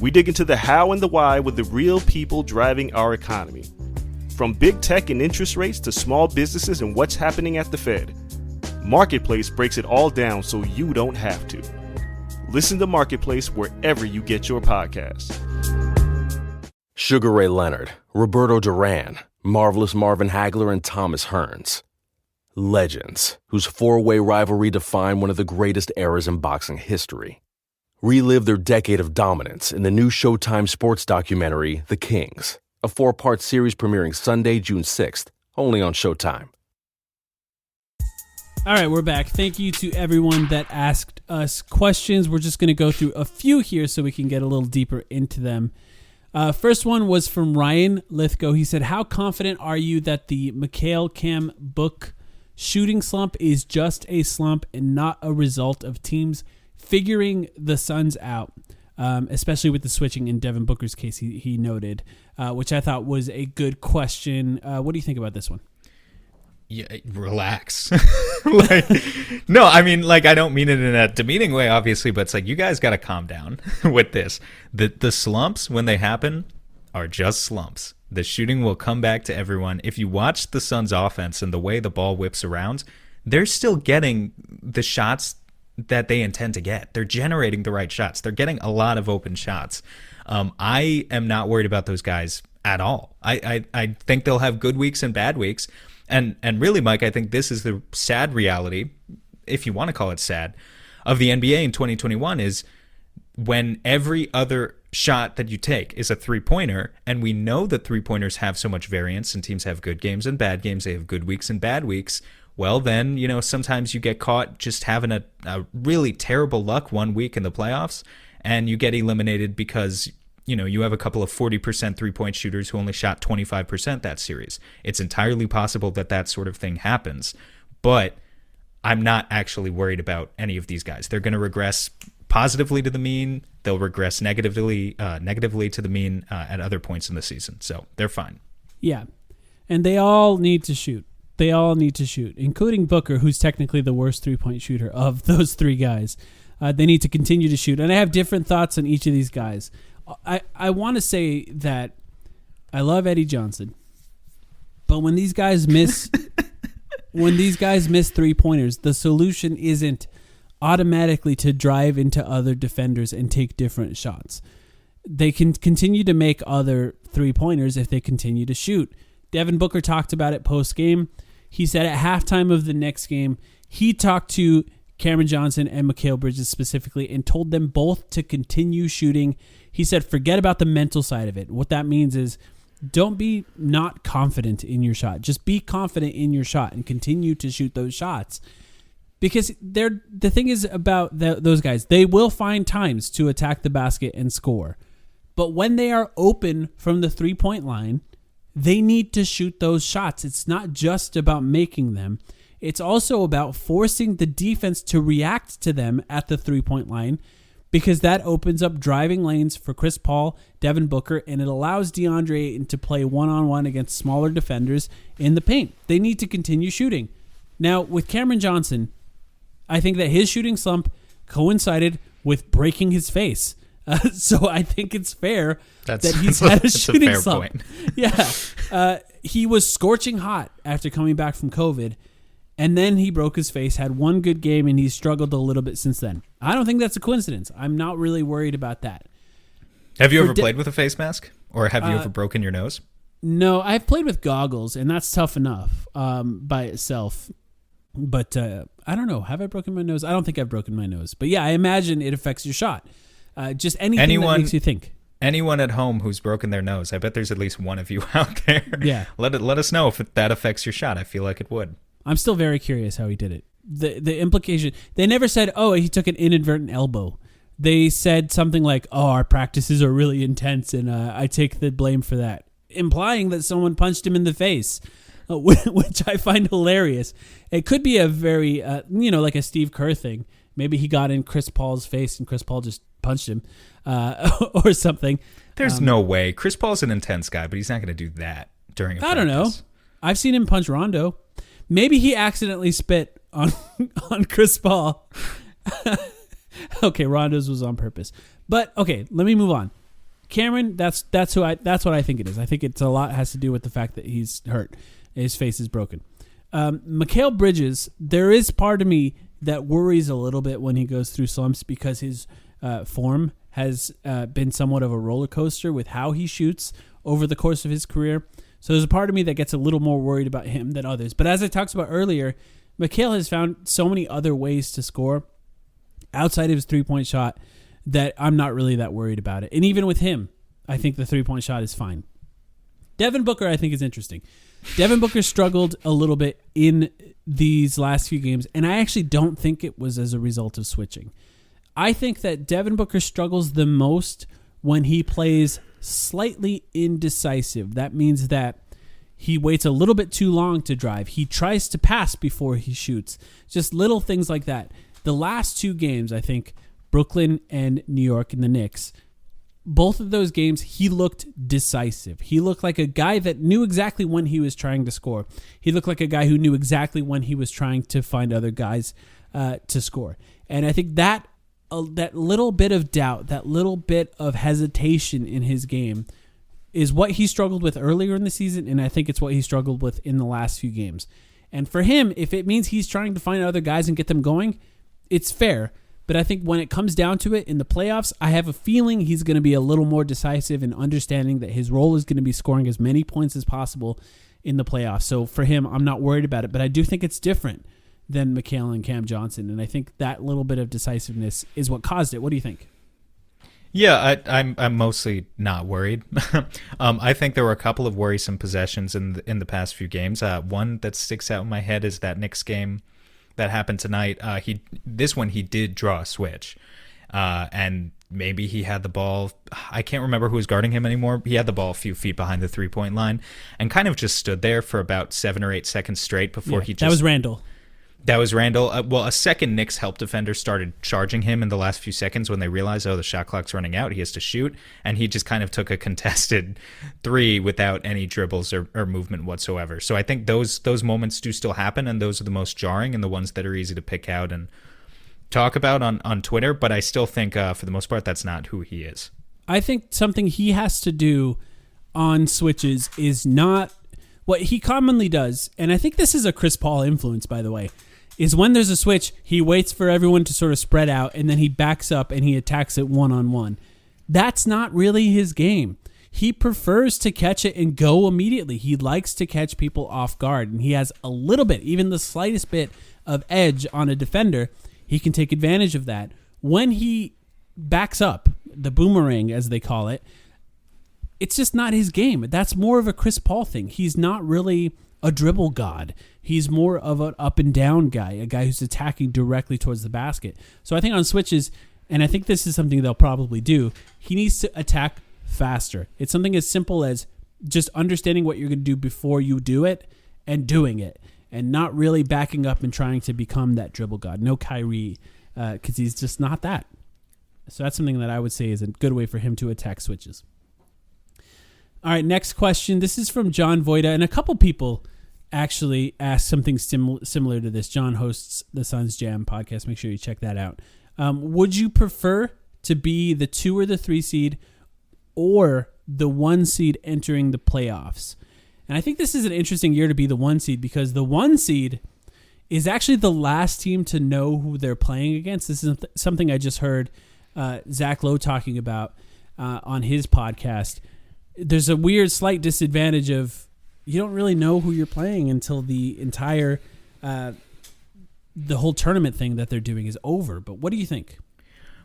S6: We dig into the how and the why with the real people driving our economy. From big tech and interest rates to small businesses and what's happening at the Fed. Marketplace breaks it all down so you don't have to. Listen to Marketplace wherever you get your podcasts.
S7: Sugar Ray Leonard, Roberto Duran, Marvelous Marvin Hagler, and Thomas Hearns. Legends, whose four-way rivalry defined one of the greatest eras in boxing history. Relive their decade of dominance in the new Showtime sports documentary, The Kings, a 4-part series premiering Sunday, June 6th, only on Showtime.
S2: All right, we're back. Thank you to everyone that asked us questions. We're just going to go through a few here so we can get a little deeper into them. First one was from Ryan Lithgow. He said, how confident are you that the Mikhail Cam Book shooting slump is just a slump and not a result of teams figuring the Suns out, especially with the switching in Devin Booker's case, he noted, which I thought was a good question. What do you think about this one?
S5: Yeah, relax. No, I mean, like, I don't mean it in a demeaning way, obviously, but it's like, you guys got to calm down with this. The slumps, when they happen, are just slumps. The shooting will come back to everyone. If you watch the Suns' offense and the way the ball whips around, they're still getting the shots that they intend to get. They're generating the right shots. They're getting a lot of open shots. I am not worried about those guys at all. I think they'll have good weeks and bad weeks. And really, Mike, I think this is the sad reality, if you want to call it sad, of the NBA in 2021 is when every other shot that you take is a three-pointer, and we know that three-pointers have so much variance, and teams have good games and bad games, they have good weeks and bad weeks, well then, sometimes you get caught just having a really terrible luck one week in the playoffs, and you get eliminated because you have a couple of 40% three-point shooters who only shot 25% that series. It's entirely possible that sort of thing happens, but I'm not actually worried about any of these guys. They're going to regress positively to the mean. They'll regress negatively to the mean at other points in the season. So they're fine.
S2: Yeah, and they all need to shoot. They all need to shoot, including Booker, who's technically the worst three-point shooter of those three guys. They need to continue to shoot, and I have different thoughts on each of these guys. I want to say that I love Eddie Johnson, but when these guys miss three-pointers, the solution isn't automatically to drive into other defenders and take different shots. They can continue to make other three-pointers if they continue to shoot. Devin Booker talked about it post-game. He said at halftime of the next game, he talked to Cameron Johnson and Mikal Bridges specifically and told them both to continue shooting. He said, forget about the mental side of it. What that means is don't be not confident in your shot. Just be confident in your shot and continue to shoot those shots. Because the thing is about those guys, they will find times to attack the basket and score. But when they are open from the 3-point line, they need to shoot those shots. It's not just about making them. It's also about forcing the defense to react to them at the 3-point line, because that opens up driving lanes for Chris Paul, Devin Booker, and it allows DeAndre Ayton to play one-on-one against smaller defenders in the paint. They need to continue shooting. Now, with Cameron Johnson, I think that his shooting slump coincided with breaking his face. So I think it's fair that he's had a shooting slump. Point. Yeah. He was scorching hot after coming back from COVID, and then he broke his face, had one good game, and he's struggled a little bit since then. I don't think that's a coincidence. I'm not really worried about that.
S5: Have you ever played with a face mask? Or have you ever broken your nose?
S2: No, I've played with goggles, and that's tough enough by itself. But I don't know. Have I broken my nose? I don't think I've broken my nose. But yeah, I imagine it affects your shot. Just anything that makes you think.
S5: Anyone at home who's broken their nose, I bet there's at least one of you out there.
S2: Yeah.
S5: Let us know if that affects your shot. I feel like it would.
S2: I'm still very curious how he did it. The implication, they never said, oh, he took an inadvertent elbow. They said something like, oh, our practices are really intense and I take the blame for that, implying that someone punched him in the face, which I find hilarious. It could be a very, like a Steve Kerr thing. Maybe he got in Chris Paul's face and Chris Paul just punched him or something.
S5: There's no way. Chris Paul's an intense guy, but he's not going to do that during a practice.
S2: I don't know. I've seen him punch Rondo. Maybe he accidentally spit on Chris Paul. Okay, Rondo's was on purpose. But okay, let me move on. Cameron, that's what I think it is. I think it's a lot has to do with the fact that he's hurt. His face is broken. Mikal Bridges, there is part of me that worries a little bit when he goes through slumps because his form has been somewhat of a roller coaster with how he shoots over the course of his career. So there's a part of me that gets a little more worried about him than others. But as I talked about earlier, Mikal has found so many other ways to score outside of his 3-point shot that I'm not really that worried about it. And even with him, I think the 3-point shot is fine. Devin Booker, I think, is interesting. Devin Booker struggled a little bit in these last few games, and I actually don't think it was as a result of switching. I think that Devin Booker struggles the most when he plays slightly indecisive. That means that he waits a little bit too long to drive. He tries to pass before he shoots. Just little things like that. The last 2 games, I think, Brooklyn and New York and the Knicks, both of those games, he looked decisive. He looked like a guy that knew exactly when he was trying to score. He looked like a guy who knew exactly when he was trying to find other guys to score. And I think that little bit of doubt, that little bit of hesitation in his game is what he struggled with earlier in the season, and I think it's what he struggled with in the last few games. And for him, if it means he's trying to find other guys and get them going, it's fair. But I think when it comes down to it in the playoffs, I have a feeling he's going to be a little more decisive in understanding that his role is going to be scoring as many points as possible in the playoffs. So for him, I'm not worried about it. But I do think it's different than Mikal and Cam Johnson. And I think that little bit of decisiveness is what caused it. What do you think?
S5: Yeah, I'm mostly not worried. I think there were a couple of worrisome possessions in the past few games. One that sticks out in my head is that Knicks game that happened tonight. He did draw a switch, and maybe he had the ball. I can't remember who was guarding him anymore. He had the ball a few feet behind the 3-point line and kind of just stood there for about 7 or 8 seconds straight before he just.
S2: That was Randall.
S5: That was Randall. A second Knicks help defender started charging him in the last few seconds when they realized, the shot clock's running out. He has to shoot. And he just kind of took a contested 3 without any dribbles or movement whatsoever. So I think those moments do still happen, and those are the most jarring and the ones that are easy to pick out and talk about on Twitter. But I still think, for the most part, that's not who he is.
S2: I think something he has to do on switches is not what he commonly does. And I think this is a Chris Paul influence, by the way. Is when there's a switch, he waits for everyone to sort of spread out, and then he backs up and he attacks it one-on-one. That's not really his game. He prefers to catch it and go immediately. He likes to catch people off guard, and he has a little bit, even the slightest bit of edge on a defender. He can take advantage of that. When he backs up, the boomerang as they call it, it's just not his game. That's more of a Chris Paul thing. He's not really a dribble god. He's more of an up and down guy, a guy who's attacking directly towards the basket. So I think on switches, and I think this is something they'll probably do, he needs to attack faster. It's something as simple as just understanding what you're going to do before you do it and doing it, and not really backing up and trying to become that dribble god. No Kyrie, because he's just not that. So that's something that I would say is a good way for him to attack switches. All right, next question. This is from John Voida, and a couple people actually asked something similar to this. John hosts the Suns Jam podcast. Make sure you check that out. Would you prefer to be the 2 or the 3 seed or the 1 seed entering the playoffs? And I think this is an interesting year to be the 1 seed because the 1 seed is actually the last team to know who they're playing against. This is something I just heard Zach Lowe talking about on his podcast. There's a weird slight disadvantage of you don't really know who you're playing until the entire the whole tournament thing that they're doing is over. But what do you think?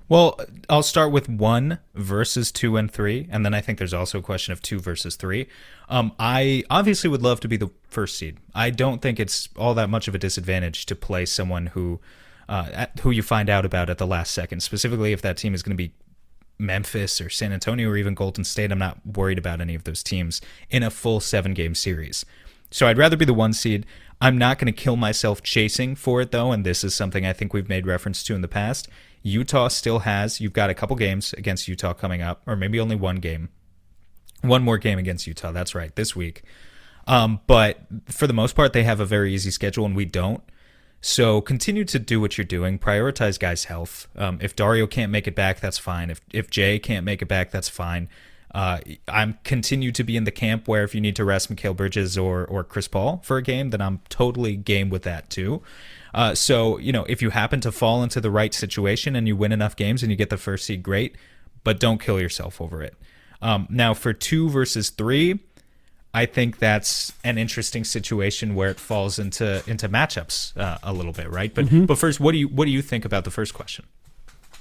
S5: Well, I'll start with 1 versus 2 and 3, and then I think there's also a question of 2 versus 3. I obviously would love to be the 1st seed. I don't think it's all that much of a disadvantage to play someone who you find out about at the last second, specifically if that team is going to be Memphis or San Antonio or even Golden State. I'm not worried about any of those teams in a full 7-game series. So I'd rather be the 1 seed. I'm not going to kill myself chasing for it, though, and this is something I think we've made reference to in the past. Utah still has, you've got a couple games against Utah coming up, or maybe only 1 game. 1 more game against Utah, that's right, this week. But for the most part, they have a very easy schedule, and we don't. So continue to do what you're doing. Prioritize guys' health. If Dario can't make it back, that's fine. If Jay can't make it back, that's fine. I'm continue to be in the camp where if you need to rest Mikal Bridges or Chris Paul for a game, then I'm totally game with that too. So, if you happen to fall into the right situation and you win enough games and you get the 1st seed, great, but don't kill yourself over it. Now for 2 versus 3, I think that's an interesting situation where it falls into matchups a little bit, right? But first, what do you think about the first question?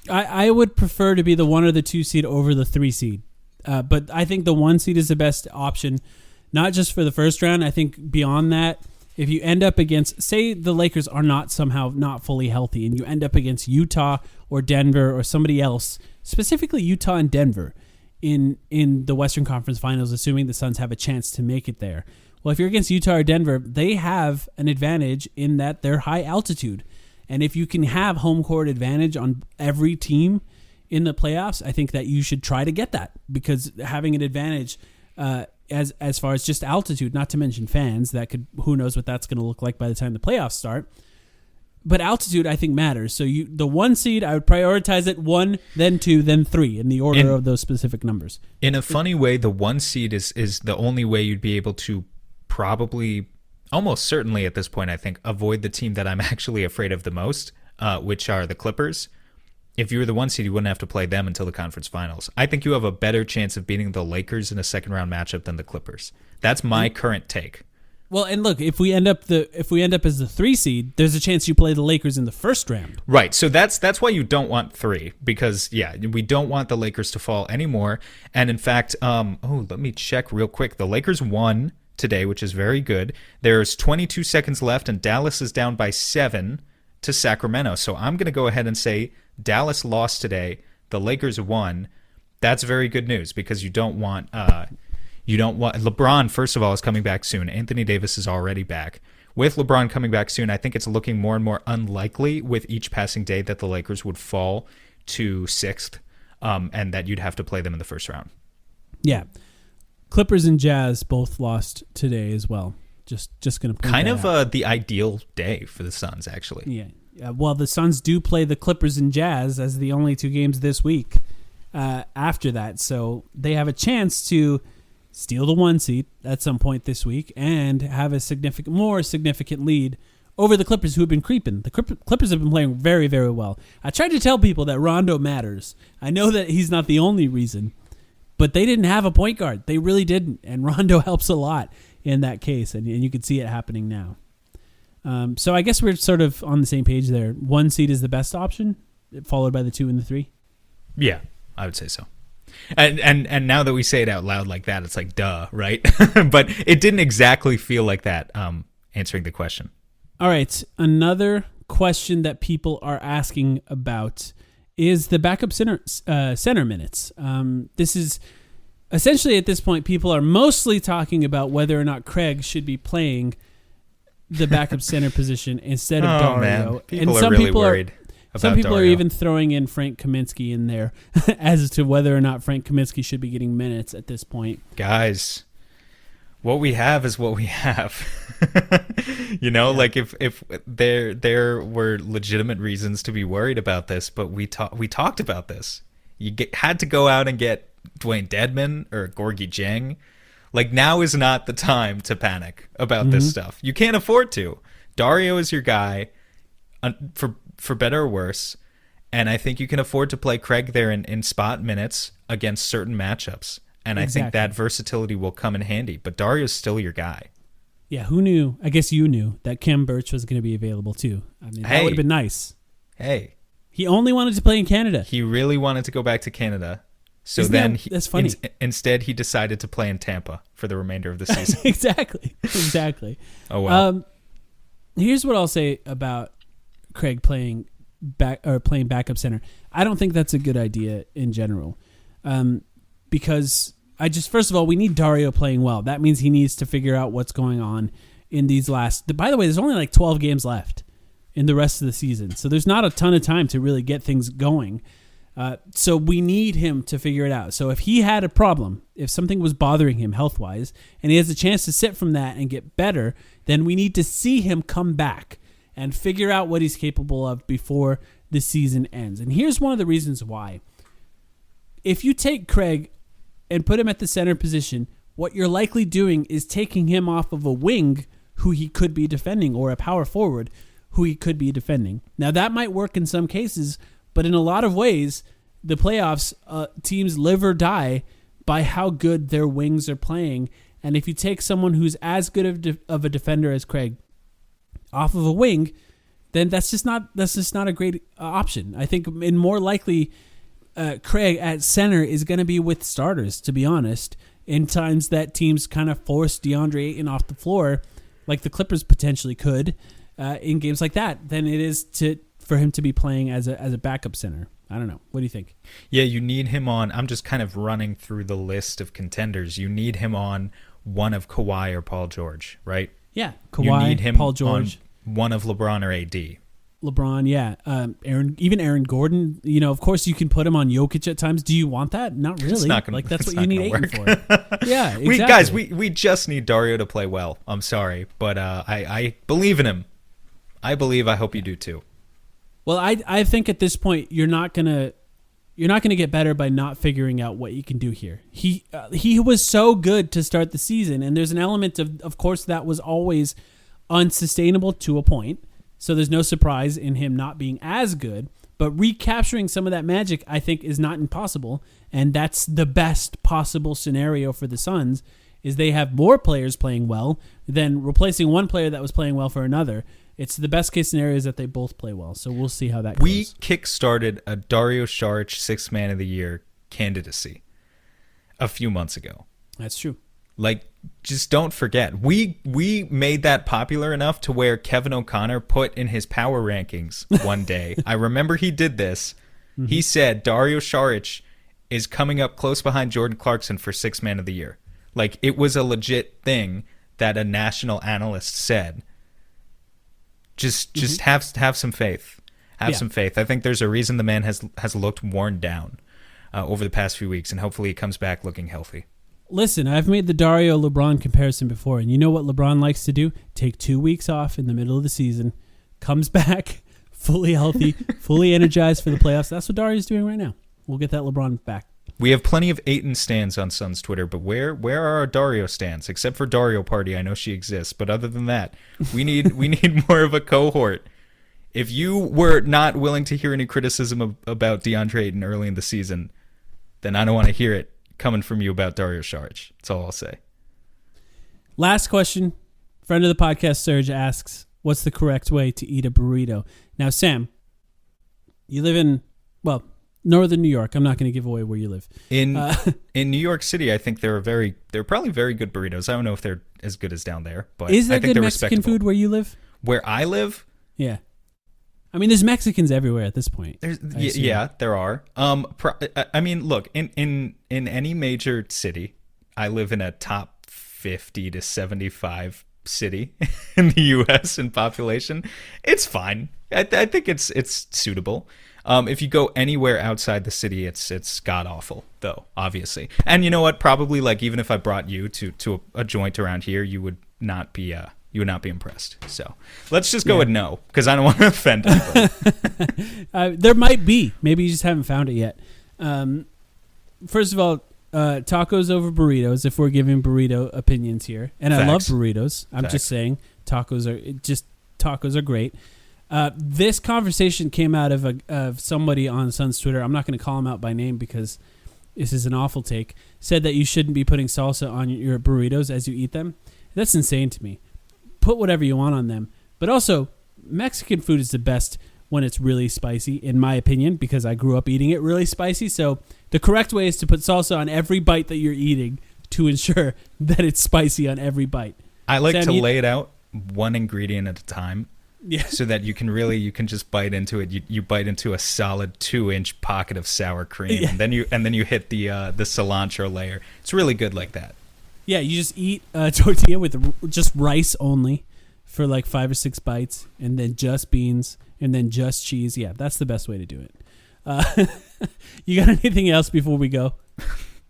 S2: I would prefer to be the 1 or the 2 seed over the 3 seed. But I think the 1 seed is the best option, not just for the first round. I think beyond that, if you end up against, say the Lakers are somehow not fully healthy, and you end up against Utah or Denver or somebody else, specifically Utah and Denver, in the Western Conference Finals, assuming the Suns have a chance to make it there. Well, if you're against Utah or Denver, they have an advantage in that they're high altitude. And if you can have home court advantage on every team in the playoffs, I think that you should try to get that, because having an advantage as far as just altitude, not to mention fans, who knows what that's going to look like by the time the playoffs start. But altitude, I think, matters. So the 1 seed, I would prioritize it 1, then 2, then 3 in the order of those specific numbers.
S5: In a funny way, the 1 seed is the only way you'd be able to probably, almost certainly at this point, I think, avoid the team that I'm actually afraid of the most, which are the Clippers. If you were the 1 seed, you wouldn't have to play them until the conference finals. I think you have a better chance of beating the Lakers in a second-round matchup than the Clippers. That's my current take.
S2: Well, and look, if we end up as the 3 seed, there's a chance you play the Lakers in the first round.
S5: Right. So that's why you don't want 3, because we don't want the Lakers to fall anymore. And in fact, let me check real quick. The Lakers won today, which is very good. There's 22 seconds left, and Dallas is down by 7 to Sacramento. So I'm going to go ahead and say Dallas lost today. The Lakers won. That's very good news, because you don't want LeBron, first of all, is coming back soon. Anthony Davis is already back. With LeBron coming back soon, I think it's looking more and more unlikely with each passing day that the Lakers would fall to 6th, and that you'd have to play them in the first round.
S2: Yeah. Clippers and Jazz both lost today as well. Just going to point
S5: kind
S2: that
S5: of
S2: out.
S5: The ideal day for the Suns, actually.
S2: Yeah. Well, the Suns do play the Clippers and Jazz as the only 2 games this week after that. So they have a chance to steal the 1 seed at some point this week and have a more significant lead over the Clippers, who have been creeping. The Clippers have been playing very, very well. I tried to tell people that Rondo matters. I know that he's not the only reason, but they didn't have a point guard. They really didn't, and Rondo helps a lot in that case, and you can see it happening now. So I guess we're sort of on the same page there. 1 seed is the best option, followed by the 2 and the 3.
S5: Yeah, I would say so. And now that we say it out loud like that, it's like, duh, right? But it didn't exactly feel like that, answering the question.
S2: All right. Another question that people are asking about is the backup center minutes. This is essentially, at this point, people are mostly talking about whether or not Craig should be playing the backup center position instead of Dario.
S5: Man. People are really worried.
S2: Some people
S5: Dario.
S2: are even throwing in Frank Kaminsky in there as to whether or not Frank Kaminsky should be getting minutes at this point.
S5: Guys, what we have is what we have. Like if there were legitimate reasons to be worried about this, but we talked about this. You had to go out and get Dwayne Dedman or Gorgie Jang. Like, now is not the time to panic about this stuff. You can't afford to. Dario is your guy, for better or worse, and I think you can afford to play Craig there in spot minutes against certain matchups. And I think that versatility will come in handy. But Dario's still your guy.
S2: Yeah, who knew? I guess you knew that Khem Birch was going to be available too. I mean, that would have been nice.
S5: Hey.
S2: He only wanted to play in Canada.
S5: He really wanted to go back to Canada. So
S2: that's funny.
S5: Instead, he decided to play in Tampa for the remainder of the season.
S2: Exactly.
S5: Oh, well.
S2: Here's what I'll say about Craig playing backup center. I don't think that's a good idea in general, because first of all, we need Dario playing well. That means he needs to figure out what's going on in these last. By the way, there's only like 12 games left in the rest of the season, so there's not a ton of time to really get things going. So we need him to figure it out. So if he had a problem, if something was bothering him health-wise, and he has a chance to sit from that and get better, then we need to see him come back and figure out what he's capable of before the season ends. And here's one of the reasons why. If you take Craig and put him at the center position, what you're likely doing is taking him off of a wing who he could be defending, or a power forward who he could be defending. Now, that might work in some cases, but in a lot of ways, the playoffs, teams live or die by how good their wings are playing. And if you take someone who's as good of a defender as Craig off of a wing, then that's just not a great option. I think in more likely, Craig at center is going to be with starters, to be honest, in times that teams kind of force DeAndre Ayton off the floor, like the Clippers potentially could in games like that, than it is for him to be playing as a backup center. I don't know. What do you think?
S5: Yeah, you need him on. I'm just kind of running through the list of contenders. You need him on one of Kawhi or Paul George, right?
S2: Yeah, Kawhi,
S5: you need him
S2: Paul George,
S5: on one of LeBron or AD.
S2: LeBron, yeah. Aaron Gordon. You know, of course, you can put him on Jokic at times. Do you want that? Not really.
S5: It's not gonna,
S2: like that's what you need Ayton for. Yeah,
S5: We
S2: exactly.
S5: we just need Dario to play well. I'm sorry, but I believe in him. I hope you do too.
S2: Well, I think at this point you're not gonna get better by not figuring out what you can do here. He was so good to start the season, and there's an element of course that was always unsustainable to a point. So there's no surprise in him not being as good, but recapturing some of that magic I think is not impossible, and that's the best possible scenario for the Suns. Is they have more players playing well than replacing one player that was playing well for another. It's the best case scenario is that they both play well. So we'll see how that goes.
S5: We kickstarted a Dario Saric 6th Man of the Year candidacy a few months ago.
S2: That's true.
S5: Like, just don't forget. We made that popular enough to where Kevin O'Connor put in his power rankings one day. I remember he did this. Mm-hmm. He said Dario Saric is coming up close behind Jordan Clarkson for 6th Man of the Year. Like, it was a legit thing that a national analyst said. Just have some faith. Have some faith. I think there's a reason the man has looked worn down over the past few weeks, and hopefully he comes back looking healthy.
S2: Listen, I've made the Dario LeBron comparison before, and you know what LeBron likes to do? Take 2 weeks off in the middle of the season, comes back fully healthy, fully energized for the playoffs. That's what Dario's doing right now. We'll get that LeBron back.
S5: We have plenty of Ayton stands on Suns Twitter, but where are our Dario stands? Except for Dario Party, I know she exists, but other than that, we need more of a cohort. If you were not willing to hear any criticism about DeAndre Ayton early in the season, then I don't want to hear it coming from you about Dario Saric. That's all I'll say.
S2: Last question. Friend of the podcast, Serge, asks, what's the correct way to eat a burrito? Now, Sam, you live in, well, Northern New York. I'm not going to give away where you live.
S5: In New York City, I think they're probably very good burritos. I don't know if they're as good as down there, but
S2: is there
S5: I think
S2: good
S5: they're
S2: Mexican
S5: respectable.
S2: food where you live?
S5: Where I live,
S2: Yeah. I mean, there's Mexicans everywhere at this point.
S5: yeah, there are. I mean, look, in any major city, I live in a top 50 to 75 city in the U.S. in population. It's fine. I think it's suitable. If you go anywhere outside the city, it's god awful, though, obviously. And you know what? Probably, like, even if I brought you to a joint around here, you would not be impressed. So let's just go with no, because I don't want to offend anybody.
S2: There might be. Maybe you just haven't found it yet. First of all, tacos over burritos, if we're giving burrito opinions here. And I love burritos. I'm just saying tacos are great. This conversation came out of somebody on Sun's Twitter. I'm not going to call him out by name because this is an awful take. Said that you shouldn't be putting salsa on your burritos as you eat them. That's insane to me. Put whatever you want on them. But also, Mexican food is the best when it's really spicy, in my opinion, because I grew up eating it really spicy. So the correct way is to put salsa on every bite that you're eating to ensure that it's spicy on every bite.
S5: I like to lay it out one ingredient at a time.
S2: Yeah.
S5: So that you can just bite into it. You bite into a solid 2-inch pocket of sour cream, and then you hit the cilantro layer. It's really good like that.
S2: Yeah, you just eat a tortilla with just rice only for like 5 or 6 bites, and then just beans, and then just cheese. Yeah, that's the best way to do it. You got anything else before we go?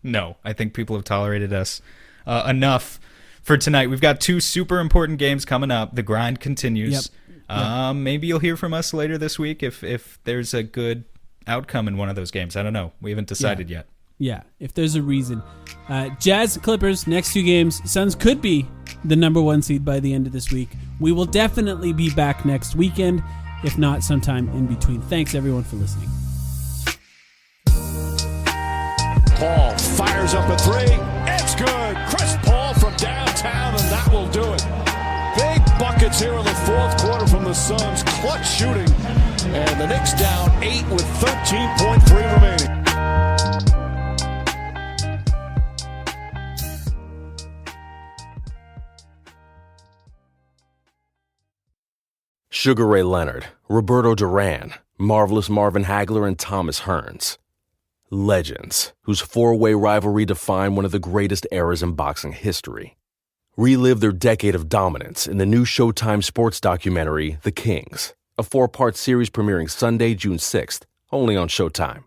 S5: No, I think people have tolerated us enough for tonight. We've got 2 super important games coming up. The grind continues.
S2: Yep.
S5: Maybe you'll hear from us later this week if there's a good outcome in one of those games. I don't know. We haven't decided yet.
S2: Yeah, if there's a reason. Jazz Clippers, next 2 games. Suns could be the number 1 seed by the end of this week. We will definitely be back next weekend, if not sometime in between. Thanks, everyone, for listening.
S4: Paul fires up a 3. It's good. Chris Paul from downtown, and that will do it. Big buckets here in the 4th quarter from the Suns. Clutch shooting. And the Knicks down 8 with 13.3 remaining.
S7: Sugar Ray Leonard, Roberto Duran, Marvelous Marvin Hagler, and Thomas Hearns. Legends, whose 4-way rivalry defined one of the greatest eras in boxing history. Relive their decade of dominance in the new Showtime sports documentary, The Kings, a 4-part series premiering Sunday, June 6th, only on Showtime.